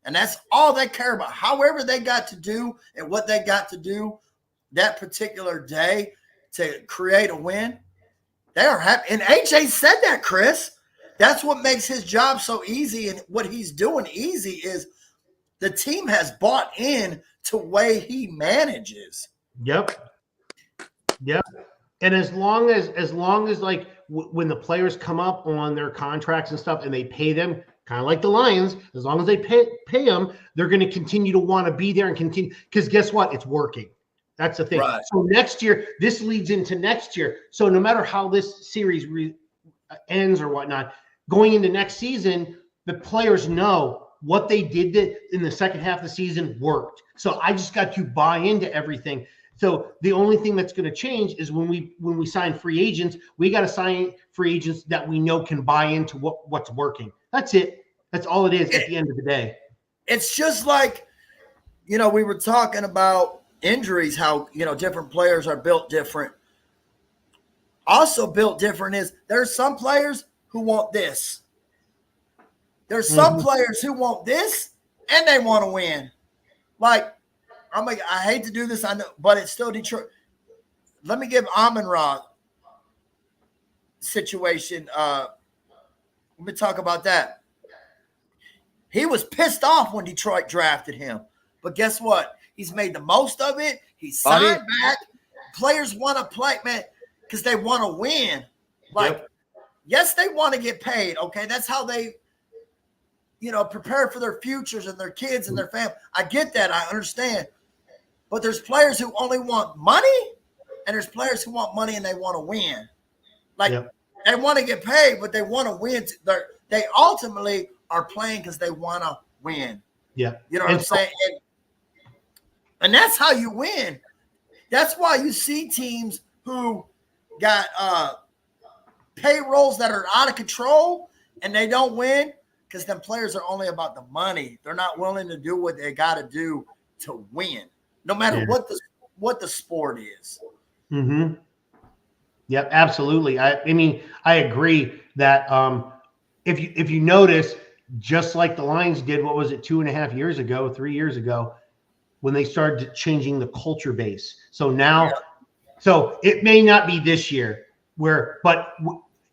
And that's all they care about. However they got to do and what they got to do that particular day to create a win, they are happy. And AJ said that, Chris. That's what makes his job so easy, and what he's doing easy is the team has bought in to the way he manages. Yep. And as long as like when the players come up on their contracts and stuff and they pay them, kind of like the Lions, as long as they pay them, they're going to continue to want to be there and continue. Because guess what? It's working. That's the thing. Right. So next year, this leads into next year. So no matter how this series ends or whatnot, going into next season, the players know what they did in the second half of the season worked. So I just got to buy into everything. So the only thing that's going to change is when we sign free agents, we got to sign free agents that we know can buy into what's working. That's it. That's all it is at the end of the day. It's just like, we were talking about injuries, how, different players are built different. Also built different is there's some players who want this. There's some players who want this and they want to win. Like, I hate to do this, I know, but it's still Detroit. Let me give Amon-Ra situation. Let me talk about that. He was pissed off when Detroit drafted him. But guess what? He's made the most of it. He signed back. Players want to play, man, because they want to win. Like, yes, they want to get paid, okay? That's how they, prepare for their futures and their kids and their family. I get that. I understand. But there's players who only want money, and there's players who want money and they want to win. Like, they want to get paid, but they want to win. They ultimately are playing because they want to win. Yeah. You know what I'm saying? And that's how you win. That's why you see teams who got payrolls that are out of control and they don't win because them players are only about the money. They're not willing to do what they got to do to win, no matter what the sport is. Mm-hmm. Yep, absolutely. I mean, I agree that if you notice, just like the Lions did, what was it, 2.5 years ago, 3 years ago, when they started changing the culture base. So now, so it may not be this year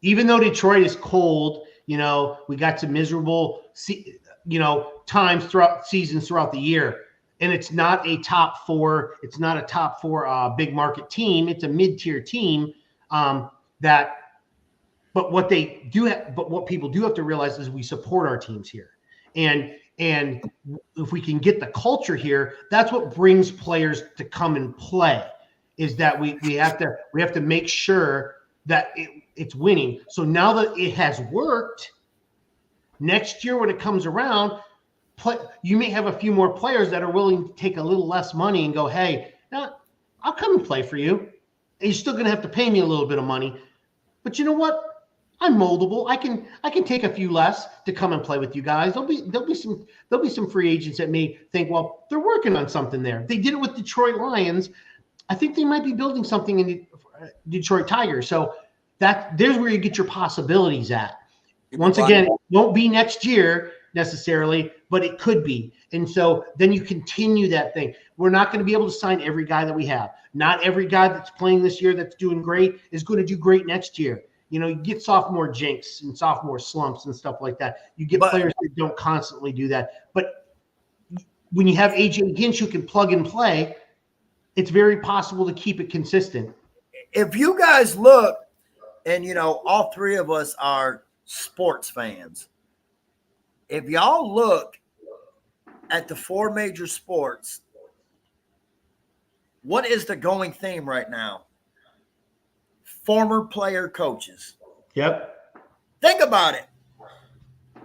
even though Detroit is cold, we got some miserable, times throughout seasons throughout the year, and it's not a top four. It's not a top four big market team. It's a mid-tier team. But what people do have to realize is we support our teams here, and if we can get the culture here, that's what brings players to come and play. Is that we have to make sure that it's winning. So now that it has worked, next year when it comes around, you may have a few more players that are willing to take a little less money and go, hey, I'll come and play for you. And you're still going to have to pay me a little bit of money, but you know what? I'm moldable. I can take a few less to come and play with you guys. There'll be some free agents that may think, well, they're working on something there. They did it with Detroit Lions. I think they might be building something in the Detroit Tigers. So there's where you get your possibilities at. Once again, it won't be next year necessarily, but it could be. And so then you continue that thing. We're not going to be able to sign every guy that we have. Not every guy that's playing this year that's doing great is going to do great next year. You get sophomore jinx and sophomore slumps and stuff like that. You get players that don't constantly do that. But when you have AJ Hinch who can plug and play, it's very possible to keep it consistent. If you guys look, and all three of us are sports fans. If y'all look at the four major sports, what is the going theme right now? Former player coaches. Yep. Think about it.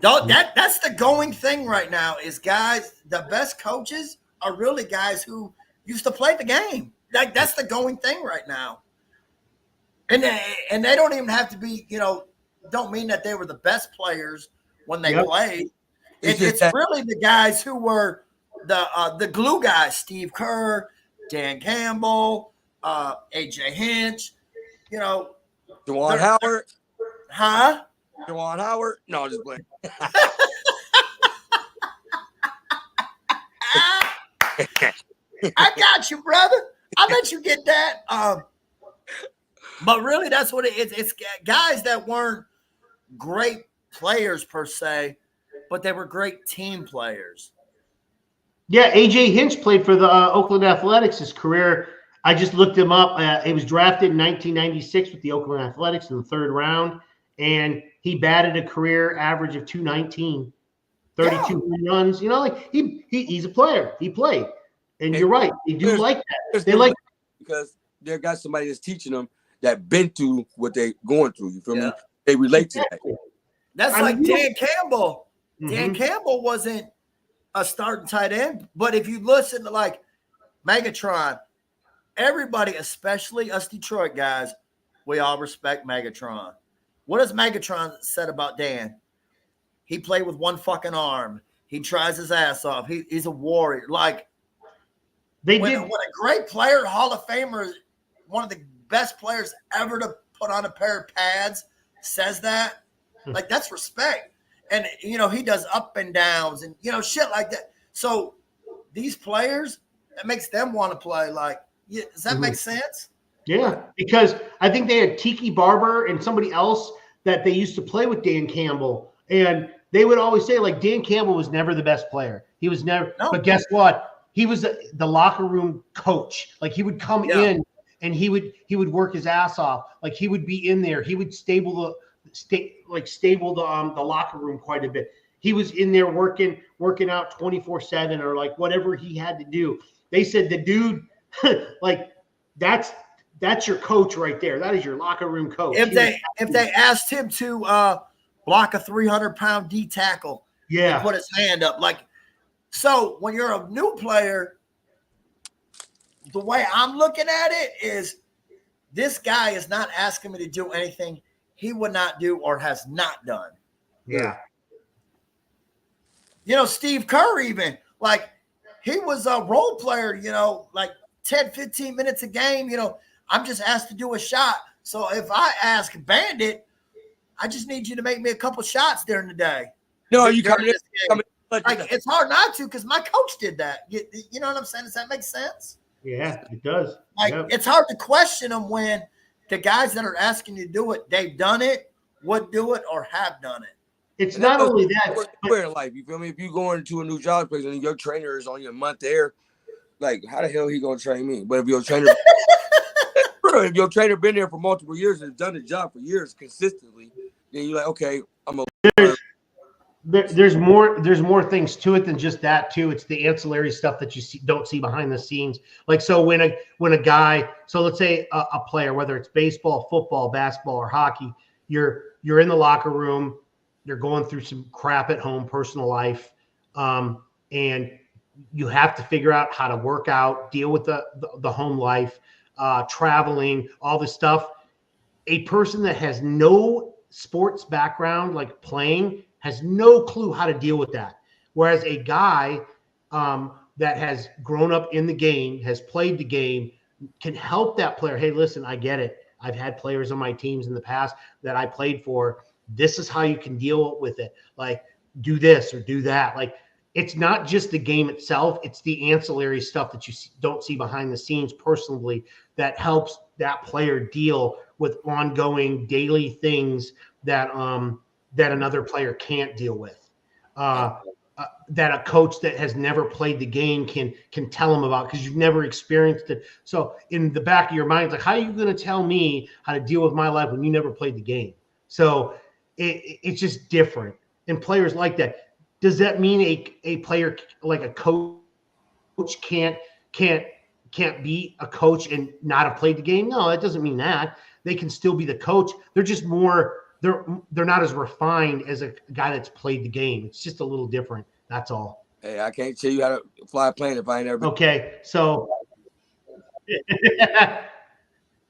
That's the going thing right now is guys, the best coaches are really guys who used to play the game. Like that's the going thing right now. And they don't even have to be, don't mean that they were the best players when they played. It's really the guys who were the glue guys, Steve Kerr, Dan Campbell, AJ Hinch, Juwan Howard. Huh? Juwan Howard? No, just playing. I got you, brother. I let you get that. But really, that's what it is. It's guys that weren't great players per se, but they were great team players. Yeah, AJ Hinch played for the Oakland Athletics. His career, I just looked him up. He was drafted in 1996 with the Oakland Athletics in the 3rd round, and he batted a career average of 219, 32 runs. He's a player. He played, and you're right. They do like that. They like because they got somebody that's teaching them that been through what they going through. You feel me? They relate to that. That's Dan Campbell. Mm-hmm. Dan Campbell wasn't a starting tight end, but if you listen to like Megatron, everybody, especially us Detroit guys, we all respect Megatron. What has Megatron said about Dan? He played with one fucking arm. He tries his ass off. He's a warrior. Like when a great player, Hall of Famer, one of the best players ever to put on a pair of pads says that, like that's respect. And he does up and downs and shit like that. So these players, that makes them want to play. Like, does that make sense? Yeah, because I think they had Tiki Barber and somebody else that they used to play with Dan Campbell, and they would always say like Dan Campbell was never the best player. He was never. No. But guess what? He was the locker room coach. Like he would come in. And he would work his ass off. Like he would be in there. He would stable the locker room quite a bit. He was in there working out 24/7 or like whatever he had to do. They said the dude, like that's your coach right there. That is your locker room coach. If they asked him to block a 300-pound D tackle, and put his hand up, like so when you're a new player. The way I'm looking at it is this guy is not asking me to do anything he would not do or has not done. Yeah. You know, Steve Kerr even, like, he was a role player, you know, like 10, 15 minutes a game. You know, I'm just asked to do a shot. So if I ask Bandit, I just need you to make me a couple shots during the day. No, you coming in? Like, it's hard not to because my coach did that. You know what I'm saying? Does that make sense? Yeah, it does. Like, it's hard to question them when the guys that are asking you to do it, they've done it, would do it, or have done it. It's not only that. In life, you feel me? If you go into a new job place and your trainer is on your month there, like, how the hell he gonna train me? But if your trainer, if your trainer been there for multiple years and done the job for years consistently, then you're like, okay, I'm a. There's more things to it than just that too. It's the ancillary stuff that you don't see behind the scenes. Like, so when a guy, so let's say a player, whether it's baseball, football, basketball, or hockey, you're in the locker room. You're going through some crap at home, personal life, and you have to figure out how to work out, deal with the home life, traveling, all this stuff. A person that has no sports background, like playing, has no clue how to deal with that. Whereas a guy that has grown up in the game, has played the game, can help that player. Hey, listen, I get it. I've had players on my teams in the past that I played for. This is how you can deal with it. Like, do this or do that. Like, it's not just the game itself. It's the ancillary stuff that you don't see behind the scenes personally that helps that player deal with ongoing daily things that that another player can't deal with. That a coach that has never played the game can tell them about because you've never experienced it. So in the back of your mind, it's like, how are you going to tell me how to deal with my life when you never played the game? So it's just different. And players like that. Does that mean a player like a coach can't be a coach and not have played the game? No, that doesn't mean that. They can still be the coach. They're just more they're not as refined as a guy that's played the game. It's just a little different. That's all. Hey, I can't tell you how to fly a plane if I ain't ever been. Okay, so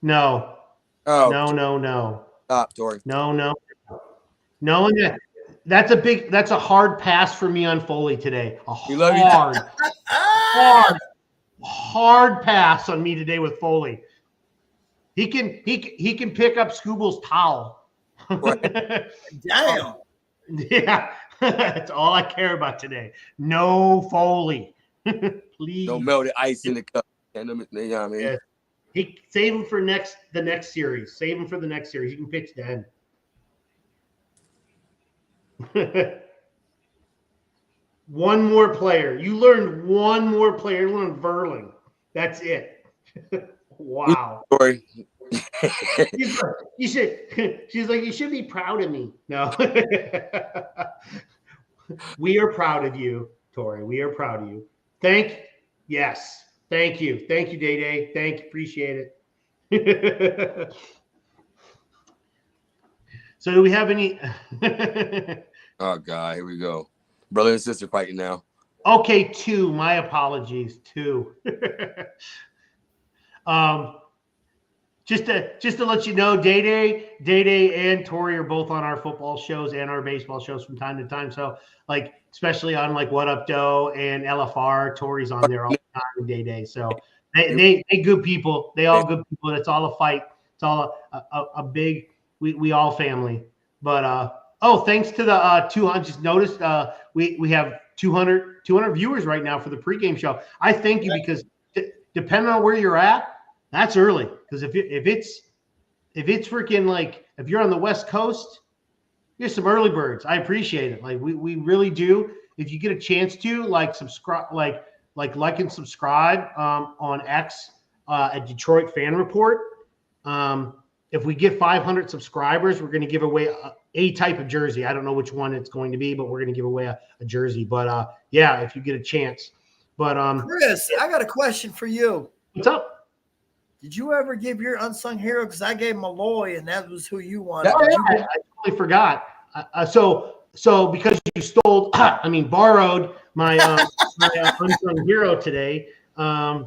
no. Oh, No. stop, Tori. No. And that's a hard pass for me on Foley today. Hard pass on me today with Foley. He can pick up Scooble's towel. Damn. Yeah, that's all I care about today. No Foley. Please. Don't melt the ice in the cup. You know what I mean? Yeah. He save him for the next series. Save him for the next series. You can pitch then. One more player. You learned one more player. You learned Verling. That's it. Wow. Sorry. She's like, you should be proud of me. No. We are proud of you, Tori. We are proud of you. Yes. Thank you. Thank you, Day Day. Thank you. Appreciate it. So do we have any? Oh, God. Here we go. Brother and sister fighting now. Okay, 2. My apologies. 2. Just to let you know, Day Day and Tori are both on our football shows and our baseball shows from time to time. So, like, especially on like What Up Doe and LFR, Tori's on there all the time with Day. So they good people. They all good people. It's all a fight. It's all a big we all family. But thanks to the 200. Just noticed we have 200 viewers right now for the pregame show. I thank you because depending on where you're at. That's early because if it's freaking like if you're on the West Coast, you're some early birds. I appreciate it. Like we really do. If you get a chance to subscribe, like and subscribe on X at DetroitFanReport. If we get 500 subscribers, we're going to give away a type of jersey. I don't know which one it's going to be, but we're going to give away a jersey. But yeah, if you get a chance. But Chris, I got a question for you. What's up? Did you ever give your unsung hero? Because I gave Malloy, and that was who you wanted. I totally forgot. So because you borrowed my unsung hero today, and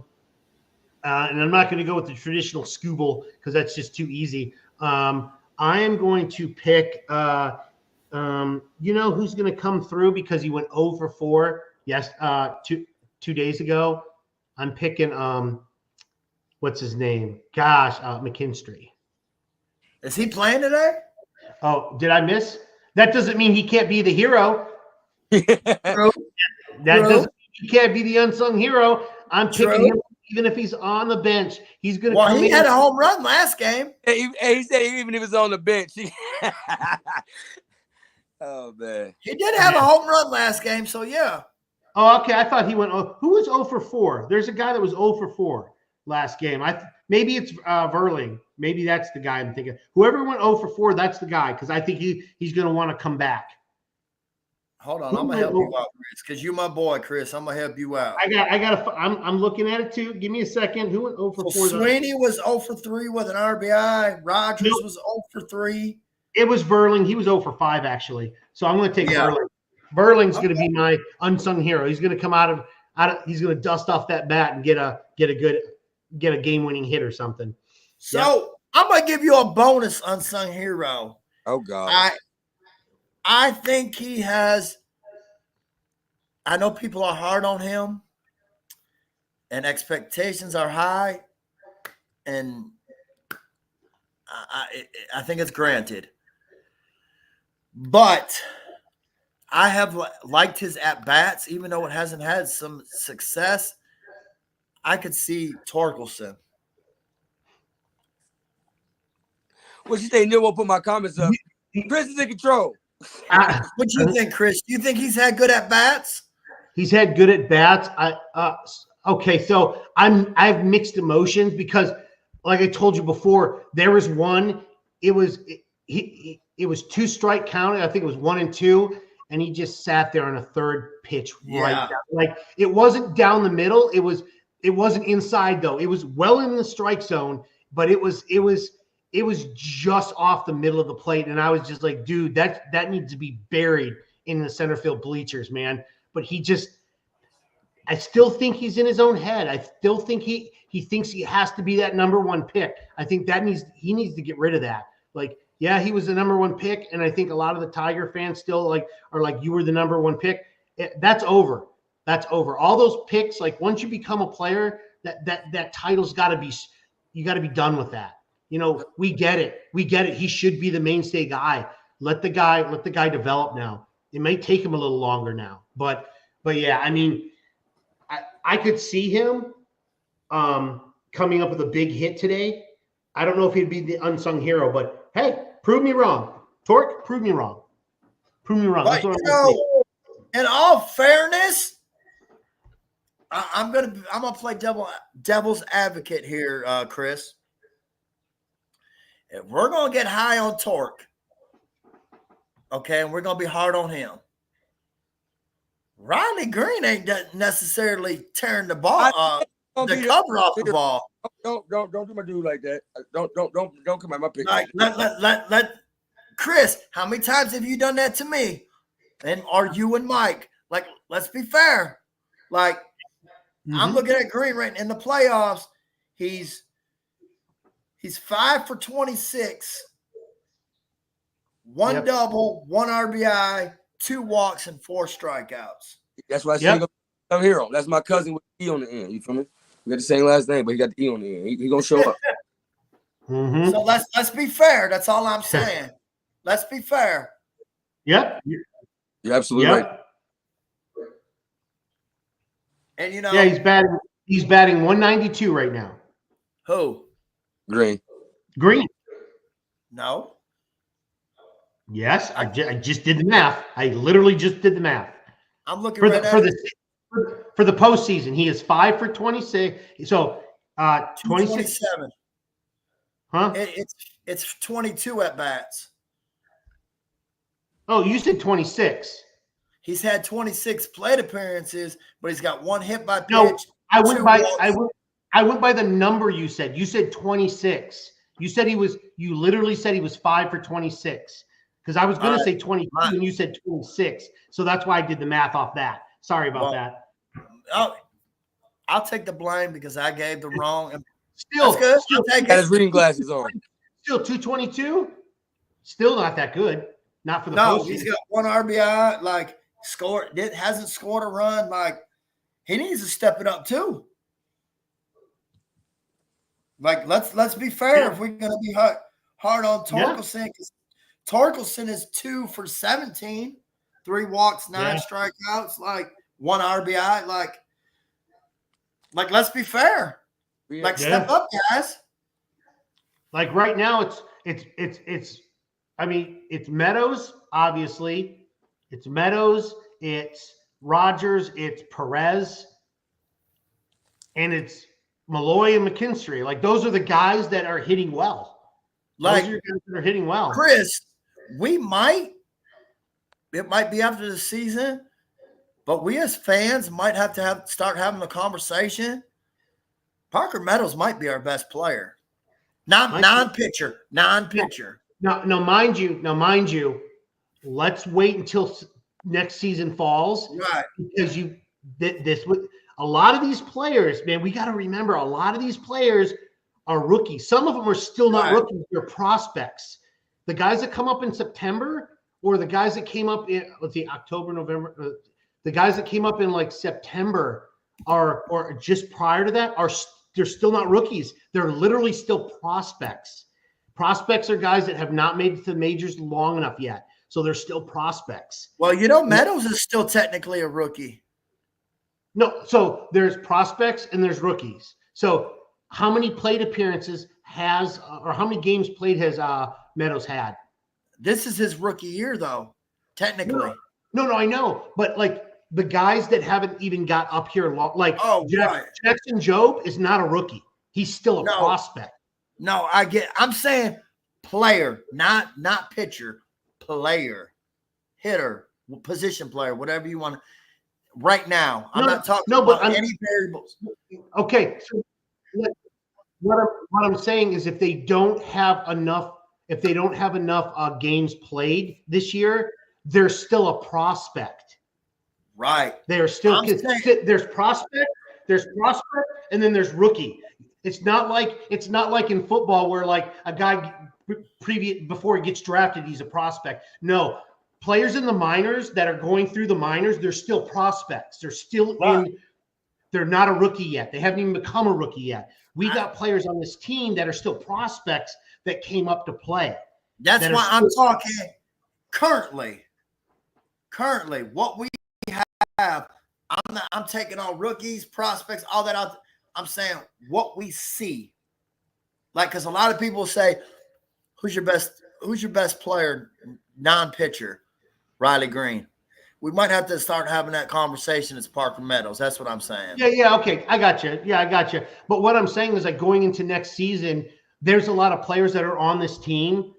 I'm not going to go with the traditional Scooble because that's just too easy. I am going to pick. You know who's going to come through because he went 0 for 4. Yes, 2 days ago. I'm picking. What's his name? Gosh, McKinstry. Is he playing today? Oh, did I miss? That doesn't mean he can't be the hero. True. That doesn't mean he can't be the unsung hero. I'm picking True. him even if he's on the bench. He's going to Well, come he in. had a home run last game. He said even if it's on the bench. Oh man, He did have a home run last game, so yeah. Oh, okay. I thought he went. Oh, who was 0 for 4? There's a guy that was 0 for 4 last game. Maybe it's Verling. Maybe that's the guy I'm thinking. Whoever went 0 for 4, that's the guy because I think he's going to want to come back. Hold on, I'm gonna help you out, Chris, because you're my boy, Chris. I'm gonna help you out. I'm looking at it too. Give me a second. Who went 0 for 4? Sweeney was 0 for 3 with an RBI. Rogers was 0 for 3. It was Verling. He was 0 for 5 actually. So I'm going to take Verling. Verling's going to be my unsung hero. He's going to come out of he's going to dust off that bat and get a game-winning hit or something. So I'm gonna give you a bonus unsung hero. oh God. I think he has. I know people are hard on him, and expectations are high, and I think it's granted. But I have liked his at bats, even though it hasn't had some success. I could see Torkelson. What you think? Neil will put my comments up. Chris is in control. What do you think, Chris? Do you think he's had good at bats? He's had good at bats. Okay, so I have mixed emotions because, like I told you before, there was one. It was 2 strike counted. I think it was 1 and 2, and he just sat there on a third pitch right down. Like it wasn't down the middle. It wasn't inside though. It was well in the strike zone, but it was just off the middle of the plate, and I was just like, dude, that needs to be buried in the center field bleachers, man. But I still think he's in his own head. I still think he thinks he has to be that number 1 pick. I think he needs to get rid of that. Like, yeah, he was the number 1 pick, and I think a lot of the Tiger fans still are like, you were the number 1 pick. That's over. That's over. All those picks, like once you become a player, that title's got to be. You got to be done with that. You know, we get it. He should be the mainstay guy. Let the guy develop now. It may take him a little longer now, but yeah, I mean, I could see him coming up with a big hit today. I don't know if he'd be the unsung hero, but hey, prove me wrong. Torque, prove me wrong. Prove me wrong. But, in all fairness, I'm gonna play devil's advocate here, Chris. If we're gonna get high on Torque, okay, and we're gonna be hard on him, Riley Green ain't necessarily tearing the ball, the cover off the ball. Don't do my dude like that. Don't come at my pick. Like, let Chris, how many times have you done that to me? And are you and Mike? Like, let's be fair. Like, I'm looking at Green right in the playoffs. He's 5 for 26, 1 double, 1 RBI, 2 walks, and 4 strikeouts. That's why I say I'm hero. That's my cousin with E on the end. You feel me? We got the same last name, but he got the E on the end. He gonna show up. So let's be fair. That's all I'm saying. Let's be fair. Yep. You're absolutely right. And you know, yeah, he's batting 192 right now. Who? Green. No. Yes, I just did the math. I literally just did the math. I'm looking for the postseason. He is 5 for 26. So 27. Huh? It's 22 at bats. Oh, you said 26. He's had 26 plate appearances, but he's got 1 hit by pitch. No, I went by the number you said. You said 26. You literally said he was 5 for 26. Because I was going to say 22 and you said 26. So that's why I did the math off that. Sorry about that. I'll take the blame because I gave the wrong. Still, that's good. Got his reading glasses on. Still 222? Still not that good. Not for the No, postseason. he's got 1 RBI. Like hasn't scored a run. Like he needs to step it up too. Like let's be fair. Yeah. If we're gonna be hard on Torkelson, because Torkelson is 2 for 17, 3 walks, 9 strikeouts, like 1 RBI. Like let's be fair. Like step up, guys. Like right now, it's. I mean, it's Meadows, obviously. It's Meadows. It's Rogers. It's Perez, and it's Malloy and McKinstry. Like those are the guys that are hitting well. Like those are guys that are hitting well. Chris, it might be after the season, but we as fans might have to start having a conversation. Parker Meadows might be our best player. Non-pitcher. Now, mind you, let's wait until next season falls. Right. Because a lot of these players, man, we got to remember a lot of these players are rookies. Some of them are still not rookies, they're prospects. The guys that come up in September, or the guys that came up in October, November, the guys that came up in like September or just prior to that they're still not rookies. They're literally still prospects. Prospects are guys that have not made it to the majors long enough yet. So they're still prospects. Well, Meadows is still technically a rookie. No, so there's prospects and there's rookies. So how many plate appearances or how many games played has Meadows had? This is his rookie year, though, technically. No, I know. But like the guys that haven't even got up here, like Jackson Jobe is not a rookie. He's still a prospect. No, I'm saying player, not pitcher, player, hitter, position player, whatever you want. Right now, I'm not talking about any variables. Okay, so what I'm saying is if they don't have enough games played this year, they're still a prospect. Right. They are still there's prospect, and then there's rookie. It's not like in football where like a guy before he gets drafted, he's a prospect. No, players in the minors that are going through the minors, they're still prospects. They're still they're not a rookie yet. They haven't even become a rookie yet. We got players on this team that are still prospects that came up to play. That's why I'm talking currently. Currently, what we have, I'm taking on rookies, prospects, all that out. I'm saying what we see. Like, because a lot of people say, who's your best player, non-pitcher? Riley Green. We might have to start having that conversation. It's Parker Meadows. That's what I'm saying. Yeah, okay. I got you. Yeah, I got you. But what I'm saying is like going into next season, there's a lot of players that are on this team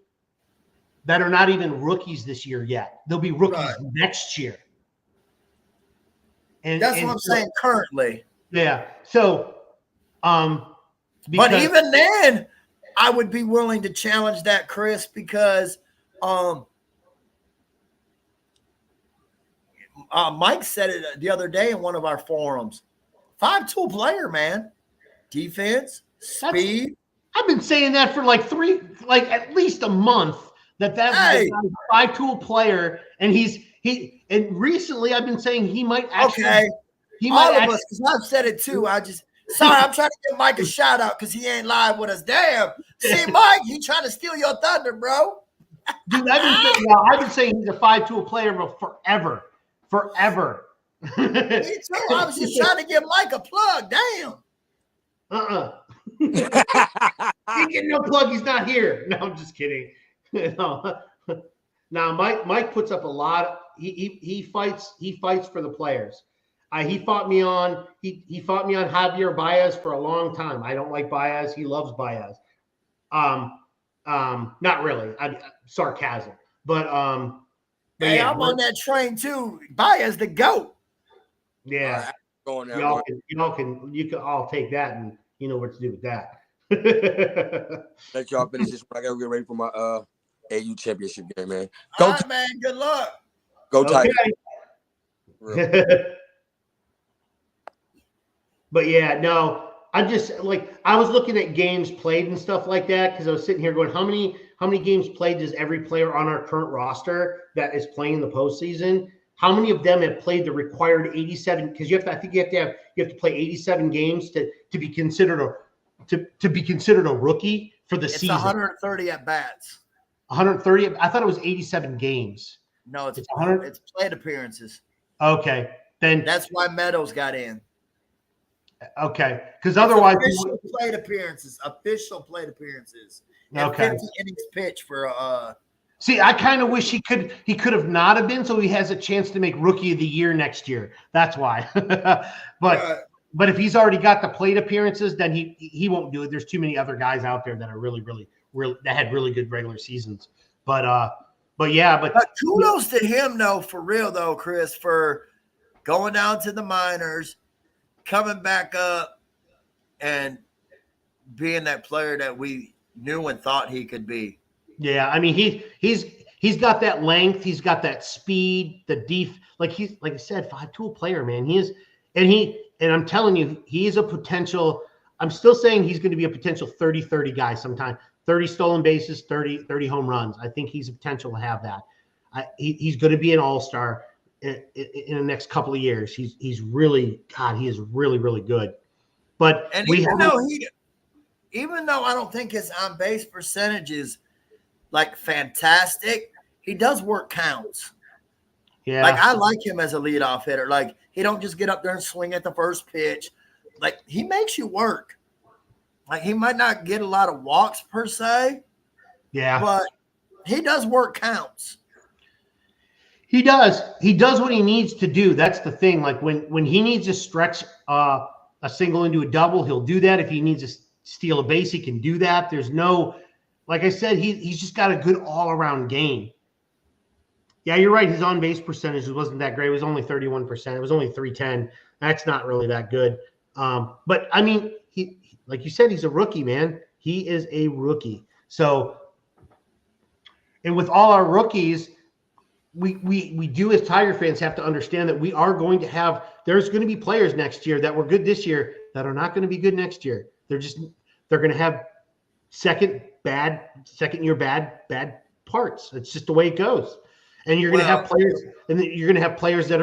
that are not even rookies this year yet. They'll be rookies next year. And that's what I'm saying currently. Yeah. So, but even then, I would be willing to challenge that, Chris, because Mike said it the other day in one of our forums. 5-tool player, man. Defense, speed. I've been saying that for at least a month. That's a 5-tool player, and and recently I've been saying he might actually. Okay. All of us, because I've said it too. I'm trying to give Mike a shout out because he ain't live with us. Damn. See, Mike, he trying to steal your thunder, bro. Dude, I've been saying he's a 5-tool player forever. Me too. I was just trying to give Mike a plug. Damn. He getting no plug. He's not here. No, I'm just kidding. No. Now, Mike puts up a lot. He fights for the players. He fought me on Javier Baez for a long time. I don't like Baez. He loves Baez. Not really. Sarcasm. But hey, yeah, I'm on that train too. Baez the GOAT. Yeah. Going there, you can all take that and you know what to do with that. Let y'all finish this. I gotta get ready for my AU championship game, man. All right, man. Good luck. Go Tigers. But yeah, no, I'm just like I was looking at games played and stuff like that because I was sitting here going, how games played does every player on our current roster that is playing in the postseason? How many of them have played the required 87? Because you have to play 87 games to be considered a rookie for the season. It's 130 at bats. 130. I thought it was 87 games. No, it's 100. It's plate appearances. Okay, then that's why Meadows got in. Okay, because otherwise, official plate appearances. And okay. 50 innings pitched for. See, I kind of wish he could have not have been, so he has a chance to make Rookie of the Year next year. That's why. But if he's already got the plate appearances, then he won't do it. There's too many other guys out there that are really that had really good regular seasons. But kudos to him though, for real though, Chris, for going down to the minors, coming back up, and being that player that we knew and thought he could be. Yeah, I mean he's got that length, he's got that speed, like I said, 5-tool player, man. And I'm telling you, he's a potential. I'm still saying he's going to be a potential 30-30 guy sometime. 30 stolen bases, 30 home runs. I think he's a potential to have that. He's going to be an all-star in the next couple of years. He's really, God, he is really, really good. But even though I don't think his on-base percentage is like fantastic, he does work counts. Yeah. Like I like him as a leadoff hitter. Like he don't just get up there and swing at the first pitch. Like he makes you work. Like he might not get a lot of walks per se. Yeah. But he does work counts. He does. He does what he needs to do. That's the thing. Like when he needs to stretch a single into a double, he'll do that. If he needs to steal a base, he can do that. There's no, like I said, he's just got a good all-around game. Yeah, you're right. His on-base percentage wasn't that great. It was only 31%. It was only 310. That's not really that good. But I mean, he like you said, he's a rookie, man. He is a rookie. So, and with all our rookies, we do as Tiger fans have to understand that we are going to have. There's going to be players next year that were good this year that are not going to be good next year. They're going to have second year bad parts. It's just the way it goes. And you're going to have players, and you're going to have players that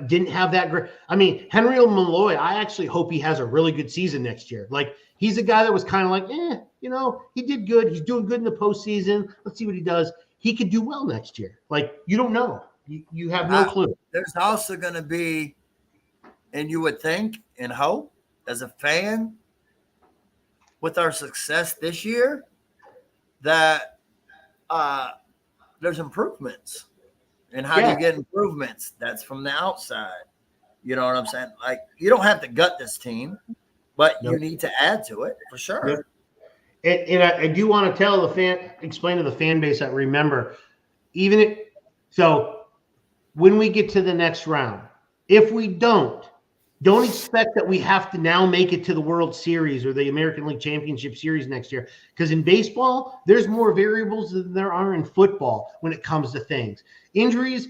didn't have that great. I mean, Henry Malloy, I actually hope he has a really good season next year. Like he's a guy that was kind of like, he did good. He's doing good in the postseason. Let's see what he does. He could do well next year. Like you don't know. You have no clue. There's also going to be, and you would think and hope as a fan, with our success this year, that there's improvements. And how do you get improvements? That's from the outside. You know what I'm saying? Like, you don't have to gut this team, but you need to add to it for sure. Yep. And I do want to explain to the fan base that remember, so when we get to the next round, if we don't expect that we have to now make it to the World Series or the American League Championship Series next year. Because in baseball, there's more variables than there are in football when it comes to things. Injuries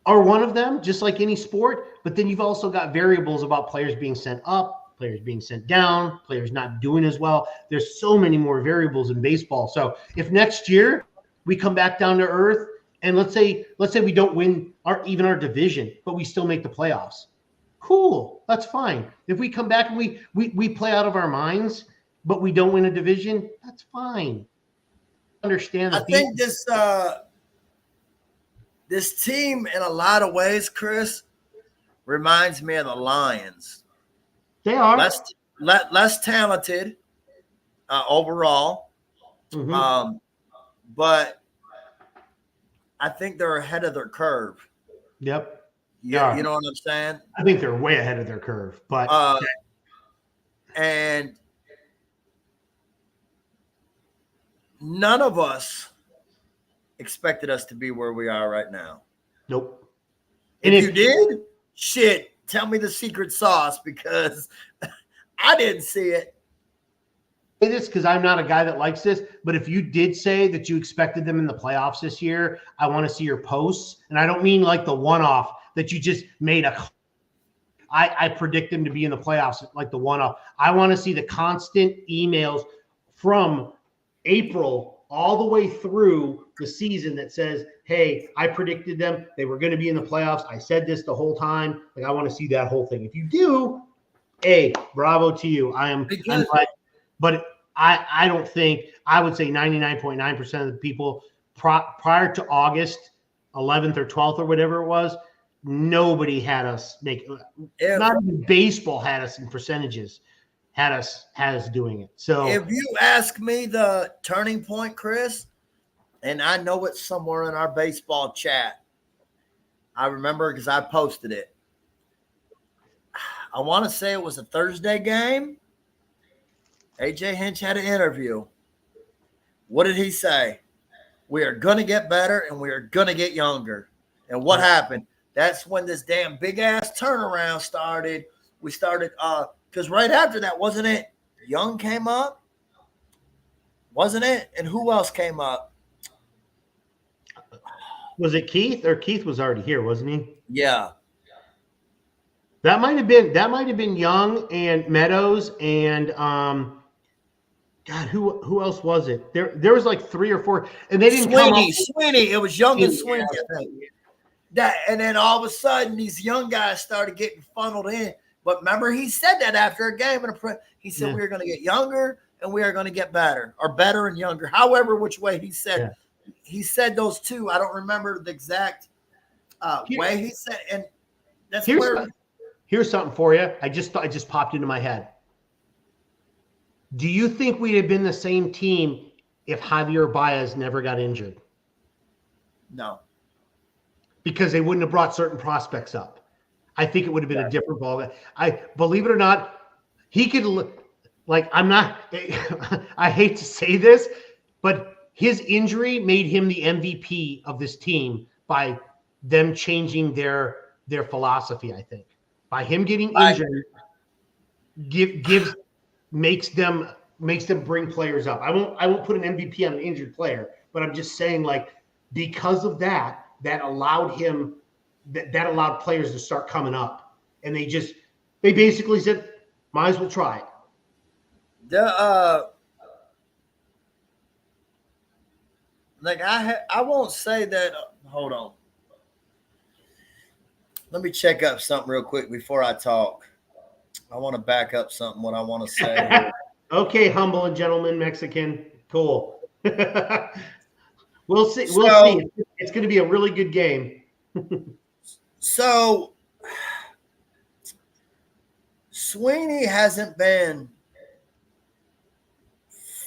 are one of them, just like any sport. But then you've also got variables about players being sent up, players being sent down, players not doing as well. There's so many more variables in baseball. So if next year we come back down to earth and let's say we don't win even our division, but we still make the playoffs. Cool, that's fine. If we come back and we play out of our minds, but we don't win a division, that's fine. Understand? I think this team, in a lot of ways, Chris, reminds me of the Lions. They are less talented overall, but I think they're ahead of their curve. Yep. Yeah, you know what I'm saying? I think they're way ahead of their curve, but and none of us expected us to be where we are right now. Nope. And if you did, shit, tell me the secret sauce because I didn't see it. Say this because I'm not a guy that likes this, but if you did say that you expected them in the playoffs this year, I want to see your posts, and I don't mean like the one-off that you just made I predict them to be in the playoffs like the one-off. I want to see the constant emails from April all the way through the season that says, hey, I predicted them. They were going to be in the playoffs. I said this the whole time. Like, I want to see that whole thing. If you do, hey, bravo to you. I'm glad. But I don't think – I would say 99.9% of the people prior to August 11th or 12th or whatever it was, nobody had us make – not even baseball had us in percentages. Had us doing it. So if you ask me the turning point, Chris, and I know it's somewhere in our baseball chat, I remember because I posted it. I want to say it was a Thursday game. AJ Hinch had an interview. What did he say? We are going to get better and we are going to get younger. And what happened? That's when this damn big ass turnaround started. We started because right after that, wasn't it? Young came up, wasn't it? And who else came up? Was it Keith? Or Keith was already here, wasn't he? Yeah. That might have been Young and Meadows and God, who else was it? There was like 3 or 4, and they didn't come up. Sweeney. It was Young and Sweeney. I think. That, and then all of a sudden, these young guys started getting funneled in. But remember, he said that after a game. He said we are going to get younger and we are going to get better, or better and younger. However, which way he said. Yeah. He said those two. I don't remember the exact way he said. And that's here's something for you. I just popped into my head. Do you think we'd have been the same team if Javier Baez never got injured? No. Because they wouldn't have brought certain prospects up. I think it would have been a different ball. I believe it or not, he could look like I'm not. I hate to say this, but his injury made him the MVP of this team by them changing their philosophy. I think by him getting injured, makes them bring players up. I won't put an MVP on an injured player, but I'm just saying, like, because of that allowed him. That allowed players to start coming up, and they basically said, might as well try it. I won't say that. Hold on. Let me check up something real quick before I talk. I want to back up something what I want to say. Okay, humble and gentleman Mexican. Cool. We'll see. We'll see. It's going to be a really good game. So, Sweeney hasn't been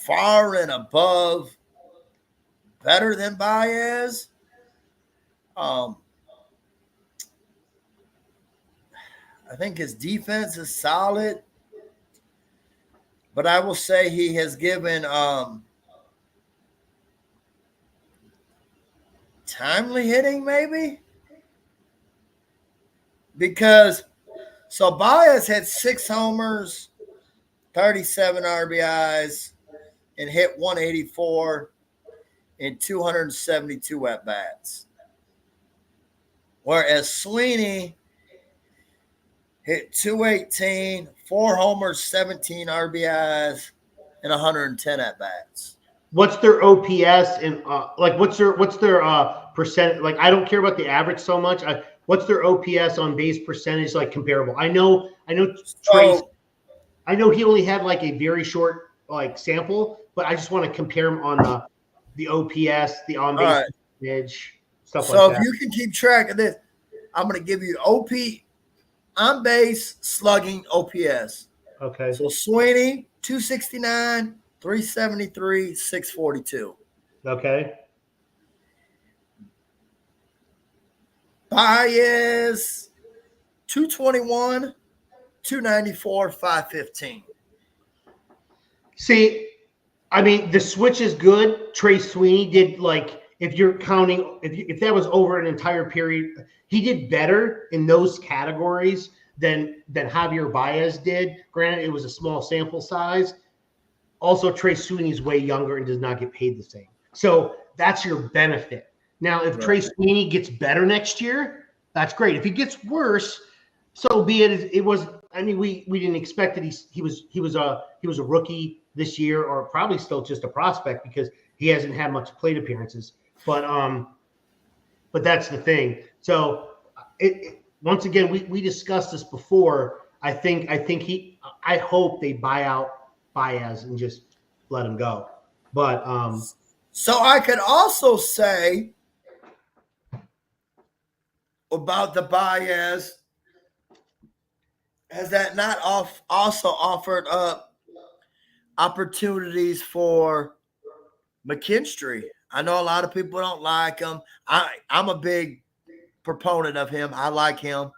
far and above better than Baez. I think his defense is solid, but I will say he has given timely hitting maybe. Because Baez had 6 homers, 37 RBIs, and hit 184 in 272 at-bats. Whereas Sweeney hit 218, 4 homers, 17 RBIs, and 110 at-bats. What's their OPS and what's their percent? Like, I don't care about the average so much. What's their OPS on base percentage like comparable? I know Trace. I know he only had like a very short like sample, but I just want to compare him on the OPS, the on base percentage, stuff like that. So if you can keep track of this, I'm going to give you on base slugging OPS. Okay. So Sweeney 269, 373, 642. Okay. Baez 221, 294, 515. See, I mean, the switch is good. Trey Sweeney did, like, if you're counting, if that was over an entire period, he did better in those categories than Javier Baez did. Granted, it was a small sample size. Also, Trey Sweeney's way younger and does not get paid the same. So that's your benefit. Now, if Trey Sweeney gets better next year, that's great. If he gets worse, so be it. It was. I mean, we didn't expect that he was a rookie this year, or probably still just a prospect because he hasn't had much plate appearances. But that's the thing. So once again, we discussed this before. I hope they buy out Baez and just let him go. But so I could also say about the Baez, has that not also offered up opportunities for McKinstry? I know a lot of people don't like him. I'm a big proponent of him. I like him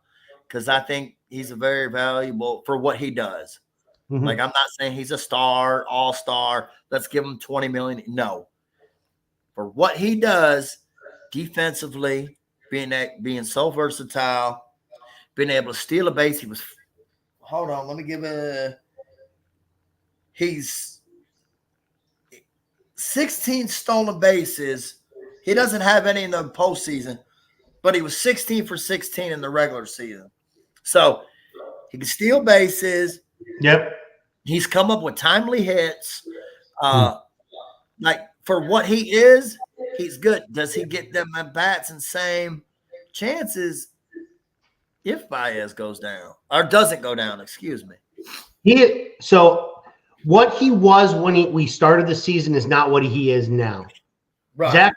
because I think he's a very valuable for what he does. mm-hmm. Like, I'm not saying he's a star, all-star. Let's give him $20 million. No. For what he does defensively, being so versatile, being able to steal a base. He's 16 stolen bases. He doesn't have any in the postseason, but he was 16 for 16 in the regular season. So he can steal bases. Yep. He's come up with timely hits. Like, for what he is, he's good. Does he get them at bats and same chances if Baez goes down or doesn't go down? Excuse me. So what he was when we started the season is not what he is now. Right.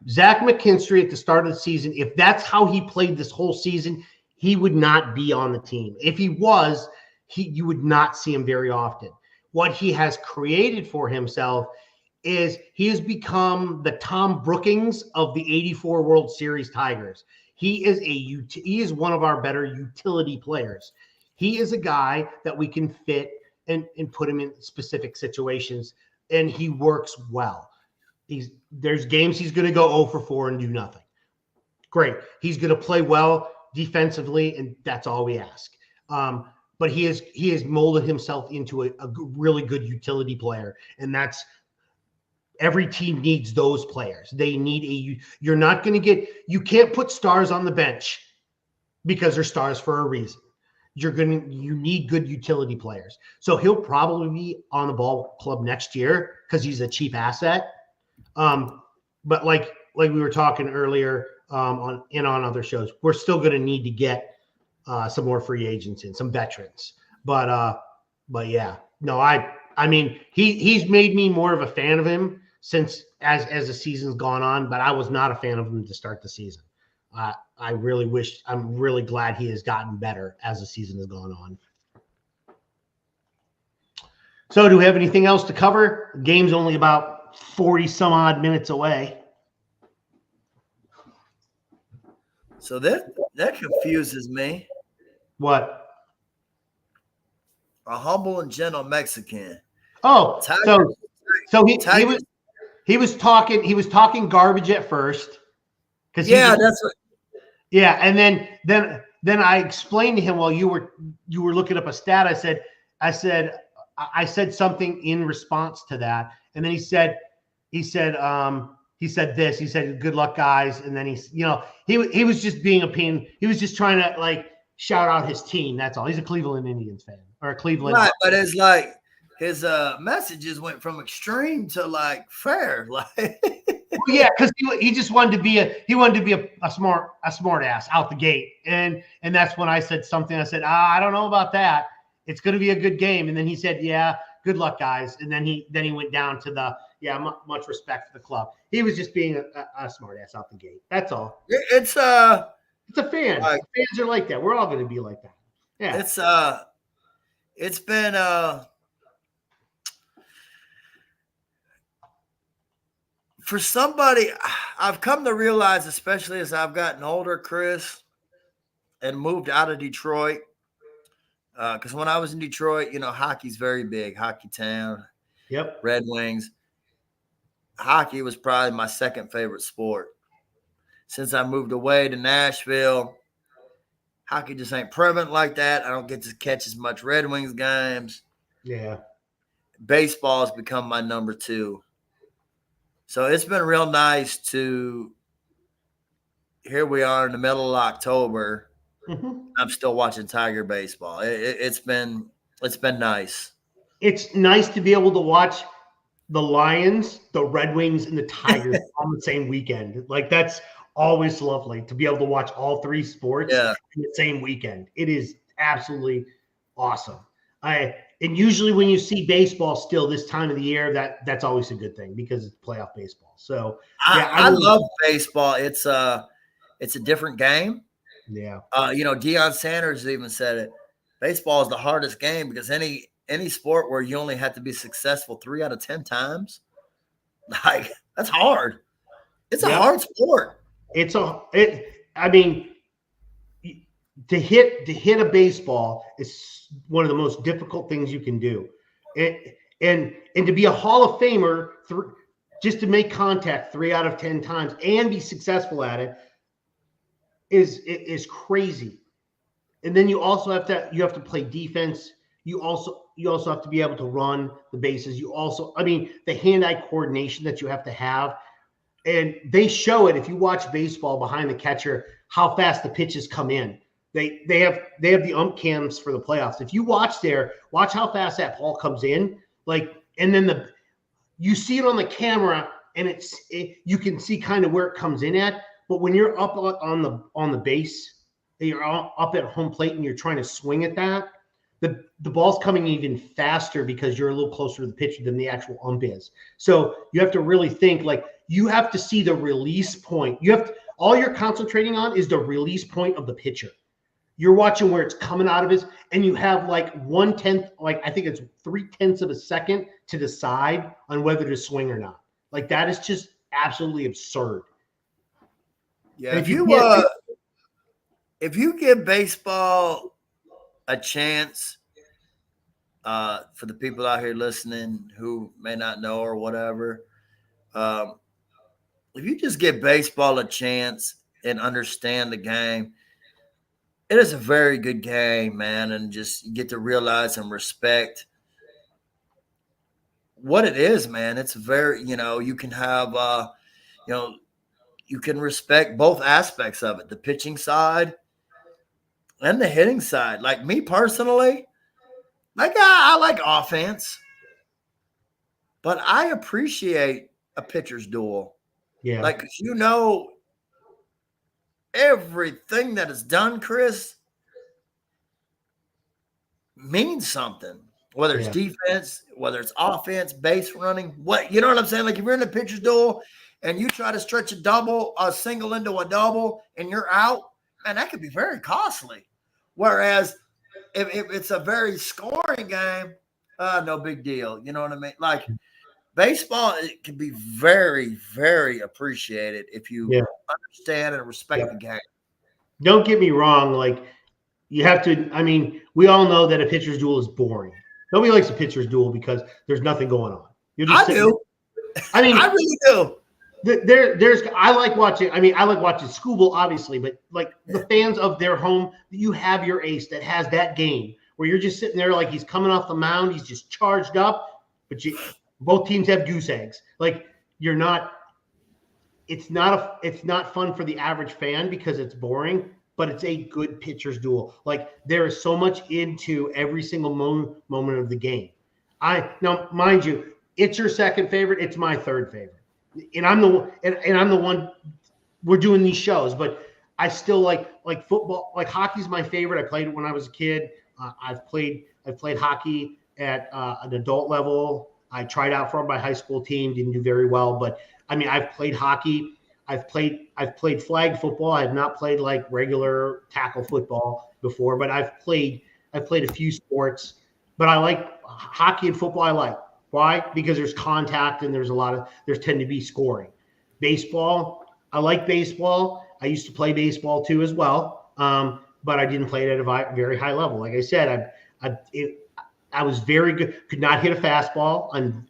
Zach McKinstry at the start of the season, if that's how he played this whole season, he would not be on the team. If he was, you would not see him very often. What he has created for himself is he has become the Tom Brookings of the '84 World Series Tigers. He is one of our better utility players. He is a guy that we can fit and put him in specific situations, and he works well. There's games he's going to go 0 for 4 and do nothing. Great. He's going to play well defensively, and that's all we ask. But he has molded himself into a really good utility player, and that's every team needs those players. They need you're not going to you can't put stars on the bench because they're stars for a reason. You need good utility players. So he'll probably be on the ball club next year because he's a cheap asset. But like we were talking earlier on other shows, we're still going to need to get some more free agents in, some veterans. But yeah, no, I mean he's made me more of a fan of him since as the season's gone on. But I was not a fan of him to start the season. I'm really glad he has gotten better as the season has gone on. So do we have anything else to cover? The game's only about 40 some odd minutes away. So that confuses me. What? A humble and gentle Mexican. Oh, so he was talking garbage at first. That's what. Yeah, and then I explained to him while you were looking up a stat. I said something in response to that, and then he said this. He said, "Good luck, guys." And then he was just being a pain. He was just trying to like shout out his team. That's all. He's a Cleveland Indians fan or a Cleveland. Right, but it's like his messages went from extreme to like fair, like. Yeah, because he just wanted to be a smart ass out the gate, and that's when I said something. I said, I don't know about that. It's going to be a good game, and then he said, yeah, good luck, guys, and then he went down to the much respect for the club. He was just being a smart ass out the gate. That's all. It's a fan. Fans are like that. We're all going to be like that. Yeah. It's been for somebody, I've come to realize, especially as I've gotten older, Chris, and moved out of Detroit, because when I was in Detroit, hockey's very big, hockey town. Yep. Red Wings. Hockey was probably my second favorite sport. Since I moved away to Nashville, hockey just ain't prevalent like that. I don't get to catch as much Red Wings games. Yeah. Baseball has become my number 2. So it's been real nice to – here we are in the middle of October. Mm-hmm. I'm still watching Tiger baseball. It's been nice. it's nice to be able to watch the Lions, the Red Wings, and the Tigers on the same weekend. Like that's always lovely to be able to watch all three sports in the same weekend. It is absolutely awesome. And usually when you see baseball still this time of the year, that's always a good thing because it's playoff baseball. So I love baseball. It's a different game. Yeah. Deion Sanders even said it. Baseball is the hardest game because any sport where you only have to be successful 3 out of 10 times, like that's hard. It's a hard sport. I mean, to hit a baseball is one of the most difficult things you can do. And to be a Hall of Famer, just to make contact 3 out of 10 times and be successful at it is crazy. And then you also have to play defense. You also have to be able to run the bases. The hand-eye coordination that you have to have. And they show it if you watch baseball behind the catcher, how fast the pitches come in. They have the ump cams for the playoffs. If you watch how fast that ball comes in, and then you see it on the camera, and you can see kind of where it comes in at. But when you're up on the base, you're up at home plate, and you're trying to swing at that, the ball's coming even faster because you're a little closer to the pitcher than the actual ump is. So you have to really think, you have to see the release point. All you're concentrating on is the release point of the pitcher. You're watching where it's coming out of his, and you have 1/10, I think it's 3/10 of a second to decide on whether to swing or not. That is just absolutely absurd. Yeah. If you give baseball a chance, for the people out here listening who may not know or whatever, if you just give baseball a chance and understand the game, it is a very good game, man, and just get to realize and respect what it is, man. It's very, you can have, you can respect both aspects of it, the pitching side and the hitting side. Like me personally, I like offense, but I appreciate a pitcher's duel. Yeah. Everything that is done, Chris, means something. Whether it's defense, whether it's offense, base running, you know what I'm saying? If you're in a pitcher's duel and you try to stretch a single into a double and you're out, man, that could be very costly. Whereas if it's a very scoring game, no big deal. You know what I mean? Baseball, it can be very, very appreciated if you understand and respect the game. Don't get me wrong. You have to, we all know that a pitcher's duel is boring. Nobody likes a pitcher's duel because there's nothing going on. I do. I really do. I like watching school ball, obviously, but the fans of their home, you have your ace that has that game where you're just sitting there he's coming off the mound, he's just charged up, but both teams have goose eggs. It's not fun for the average fan because it's boring, but it's a good pitcher's duel. There is so much into every single moment of the game. Now, mind you, it's your second favorite. It's my third favorite, and I'm the one. We're doing these shows, but I still like football. Hockey's my favorite. I played it when I was a kid. I've played hockey at an adult level. I tried out for my high school team, didn't do very well, but I've played hockey. I've played flag football. I have not played regular tackle football before, but I've played a few sports. But I like hockey and football. I like. Why? Because there's contact and there's tend to be scoring. Baseball, I like baseball. I used to play baseball too as well, but I didn't play it at a very high level. Like I said, I was very good. Could not hit a fastball, and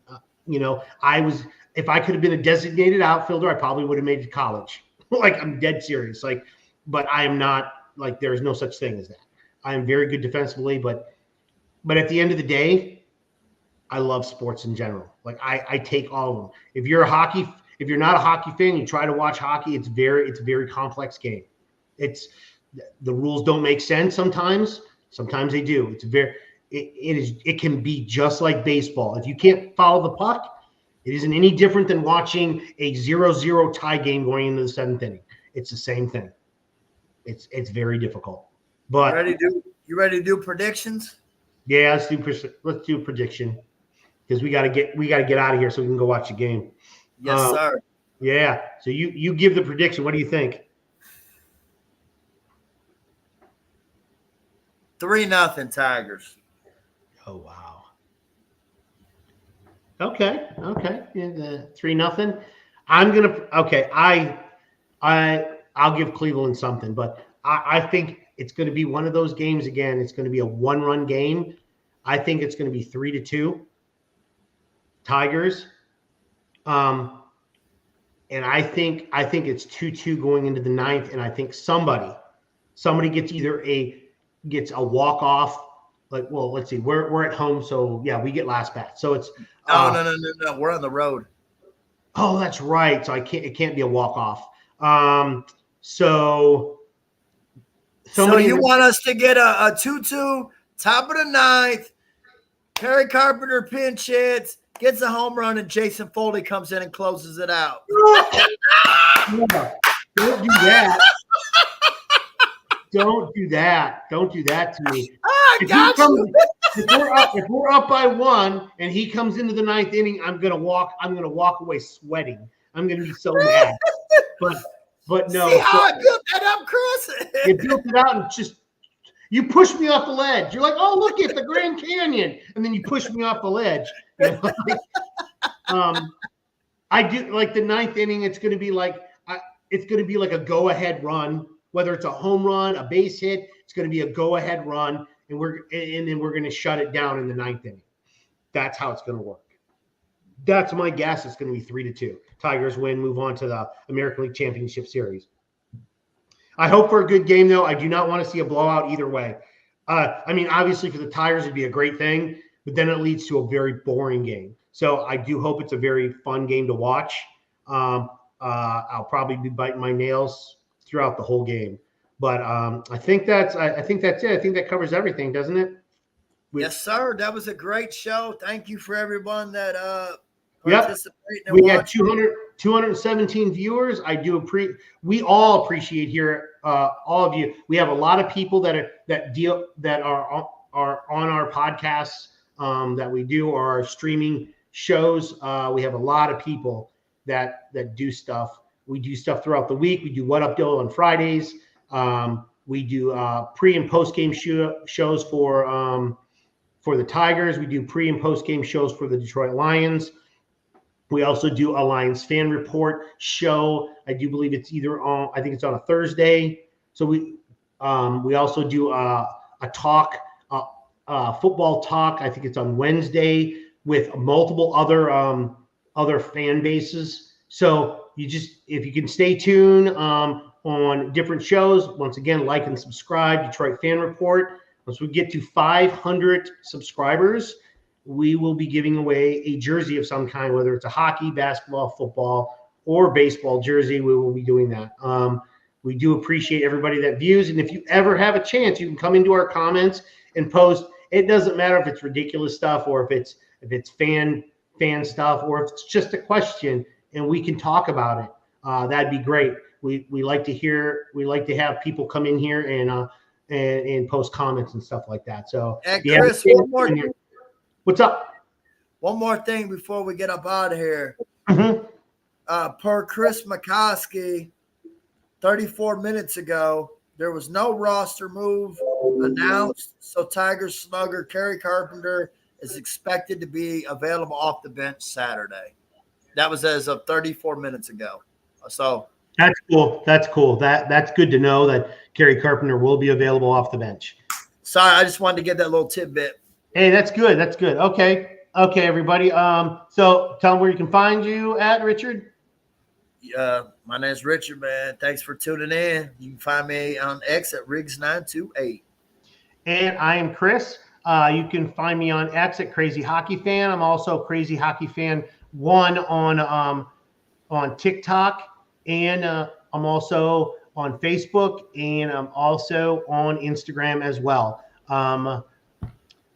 if I could have been a designated outfielder, I probably would have made it to college. I'm dead serious. But I am not. There is no such thing as that. I am very good defensively, but at the end of the day, I love sports in general. I take all of them. If you're not a hockey fan, you try to watch hockey. It's a very complex game. The rules don't make sense sometimes. Sometimes they do. it can be just like baseball. If you can't follow the puck, it isn't any different than watching a 0-0 tie game going into the 7th inning. It's the same thing. It's very difficult. But you ready to do predictions? Yeah, let's do a prediction because we gotta get out of here so we can go watch the game. Yes, sir. Yeah. So you give the prediction. What do you think? 3-0 Tigers. Oh wow. Okay. Yeah, 3-0. I'm gonna. Okay. I'll give Cleveland something, but I think it's going to be one of those games again. It's going to be a 1-run game. I think it's going to be 3-2 Tigers. And I think it's 2-2 going into the 9th. And I think somebody gets gets a walk off. Like, well, let's see. We're at home, so yeah, we get last bat. So it's no. We're on the road. Oh, that's right. So it can't be a walk off. So you want us to get a 2-2, top of the 9th, Kerry Carpenter pinch hits, gets a home run, and Jason Foley comes in and closes it out. Yeah, don't do that. Don't do that. Don't do that to me. If we're up by 1 and he comes into the 9th inning, I'm gonna walk away sweating. I'm gonna be so mad. But no. See how I built that up, Chris? You built it out and just you pushed me off the ledge. You're like, oh, look at the Grand Canyon, and then you push me off the ledge. You know, I do like the 9th inning. It's going to be like a go-ahead run, whether it's a home run, a base hit. It's going to be a go-ahead run, and then we're going to shut it down in the 9th inning. That's how it's going to work. That's my guess. It's going to be 3-2. Tigers win, move on to the American League Championship Series. I hope for a good game, though. I do not want to see a blowout either way. I mean, obviously for the Tigers, it'd be a great thing, but then it leads to a very boring game. So I do hope it's a very fun game to watch. I'll probably be biting my nails throughout the whole game. But I think that's it. I think that covers everything, doesn't it? Yes, sir. That was a great show. Thank you for everyone that participated. We got 217 viewers. We all appreciate here all of you. We have a lot of people that are on our podcasts that we do, or our streaming shows. We have a lot of people that do stuff. We do stuff throughout the week. We do What Up Dill on Fridays. We do pre and post game shows for the Tigers. We do pre and post game shows for the Detroit Lions. We also do a Lions fan report show. I do believe it's I think it's on a Thursday. So we also do a talk, football talk. I think it's on Wednesday with multiple other fan bases. So if you can stay tuned on different shows, once again, like and subscribe, Detroit Fan Report. Once we get to 500 subscribers, we will be giving away a jersey of some kind, whether it's a hockey, basketball, football, or baseball jersey. We will be doing that. We do appreciate everybody that views. And if you ever have a chance, you can come into our comments and post. It doesn't matter if it's ridiculous stuff or if it's fan stuff or if it's just a question and we can talk about it. That'd be great. We like to have people come in here and post comments and stuff like that. So, and Chris, one more thing. What's up? One more thing before we get up out of here. Mm-hmm. Per Chris McCoskey, 34 minutes ago, there was no roster move announced. So Tigers slugger Kerry Carpenter is expected to be available off the bench Saturday. That was as of 34 minutes ago. So that's cool. That's good to know that Kerry Carpenter will be available off the bench. Sorry, I just wanted to get that little tidbit. Hey, that's good. Okay, everybody. So tell them where you can find you at, Richard. My name's Richard, man. Thanks for tuning in. You can find me on X at Riggs928. And I am Chris. You can find me on X at Crazy Hockey Fan. I'm also Crazy Hockey Fan 1 on TikTok, and I'm also on Facebook, and I'm also on Instagram as well.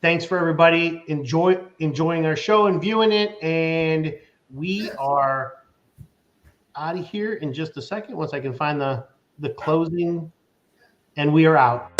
thanks for everybody enjoying our show and viewing it. And we are out of here in just a second once I can find the closing. And we are out.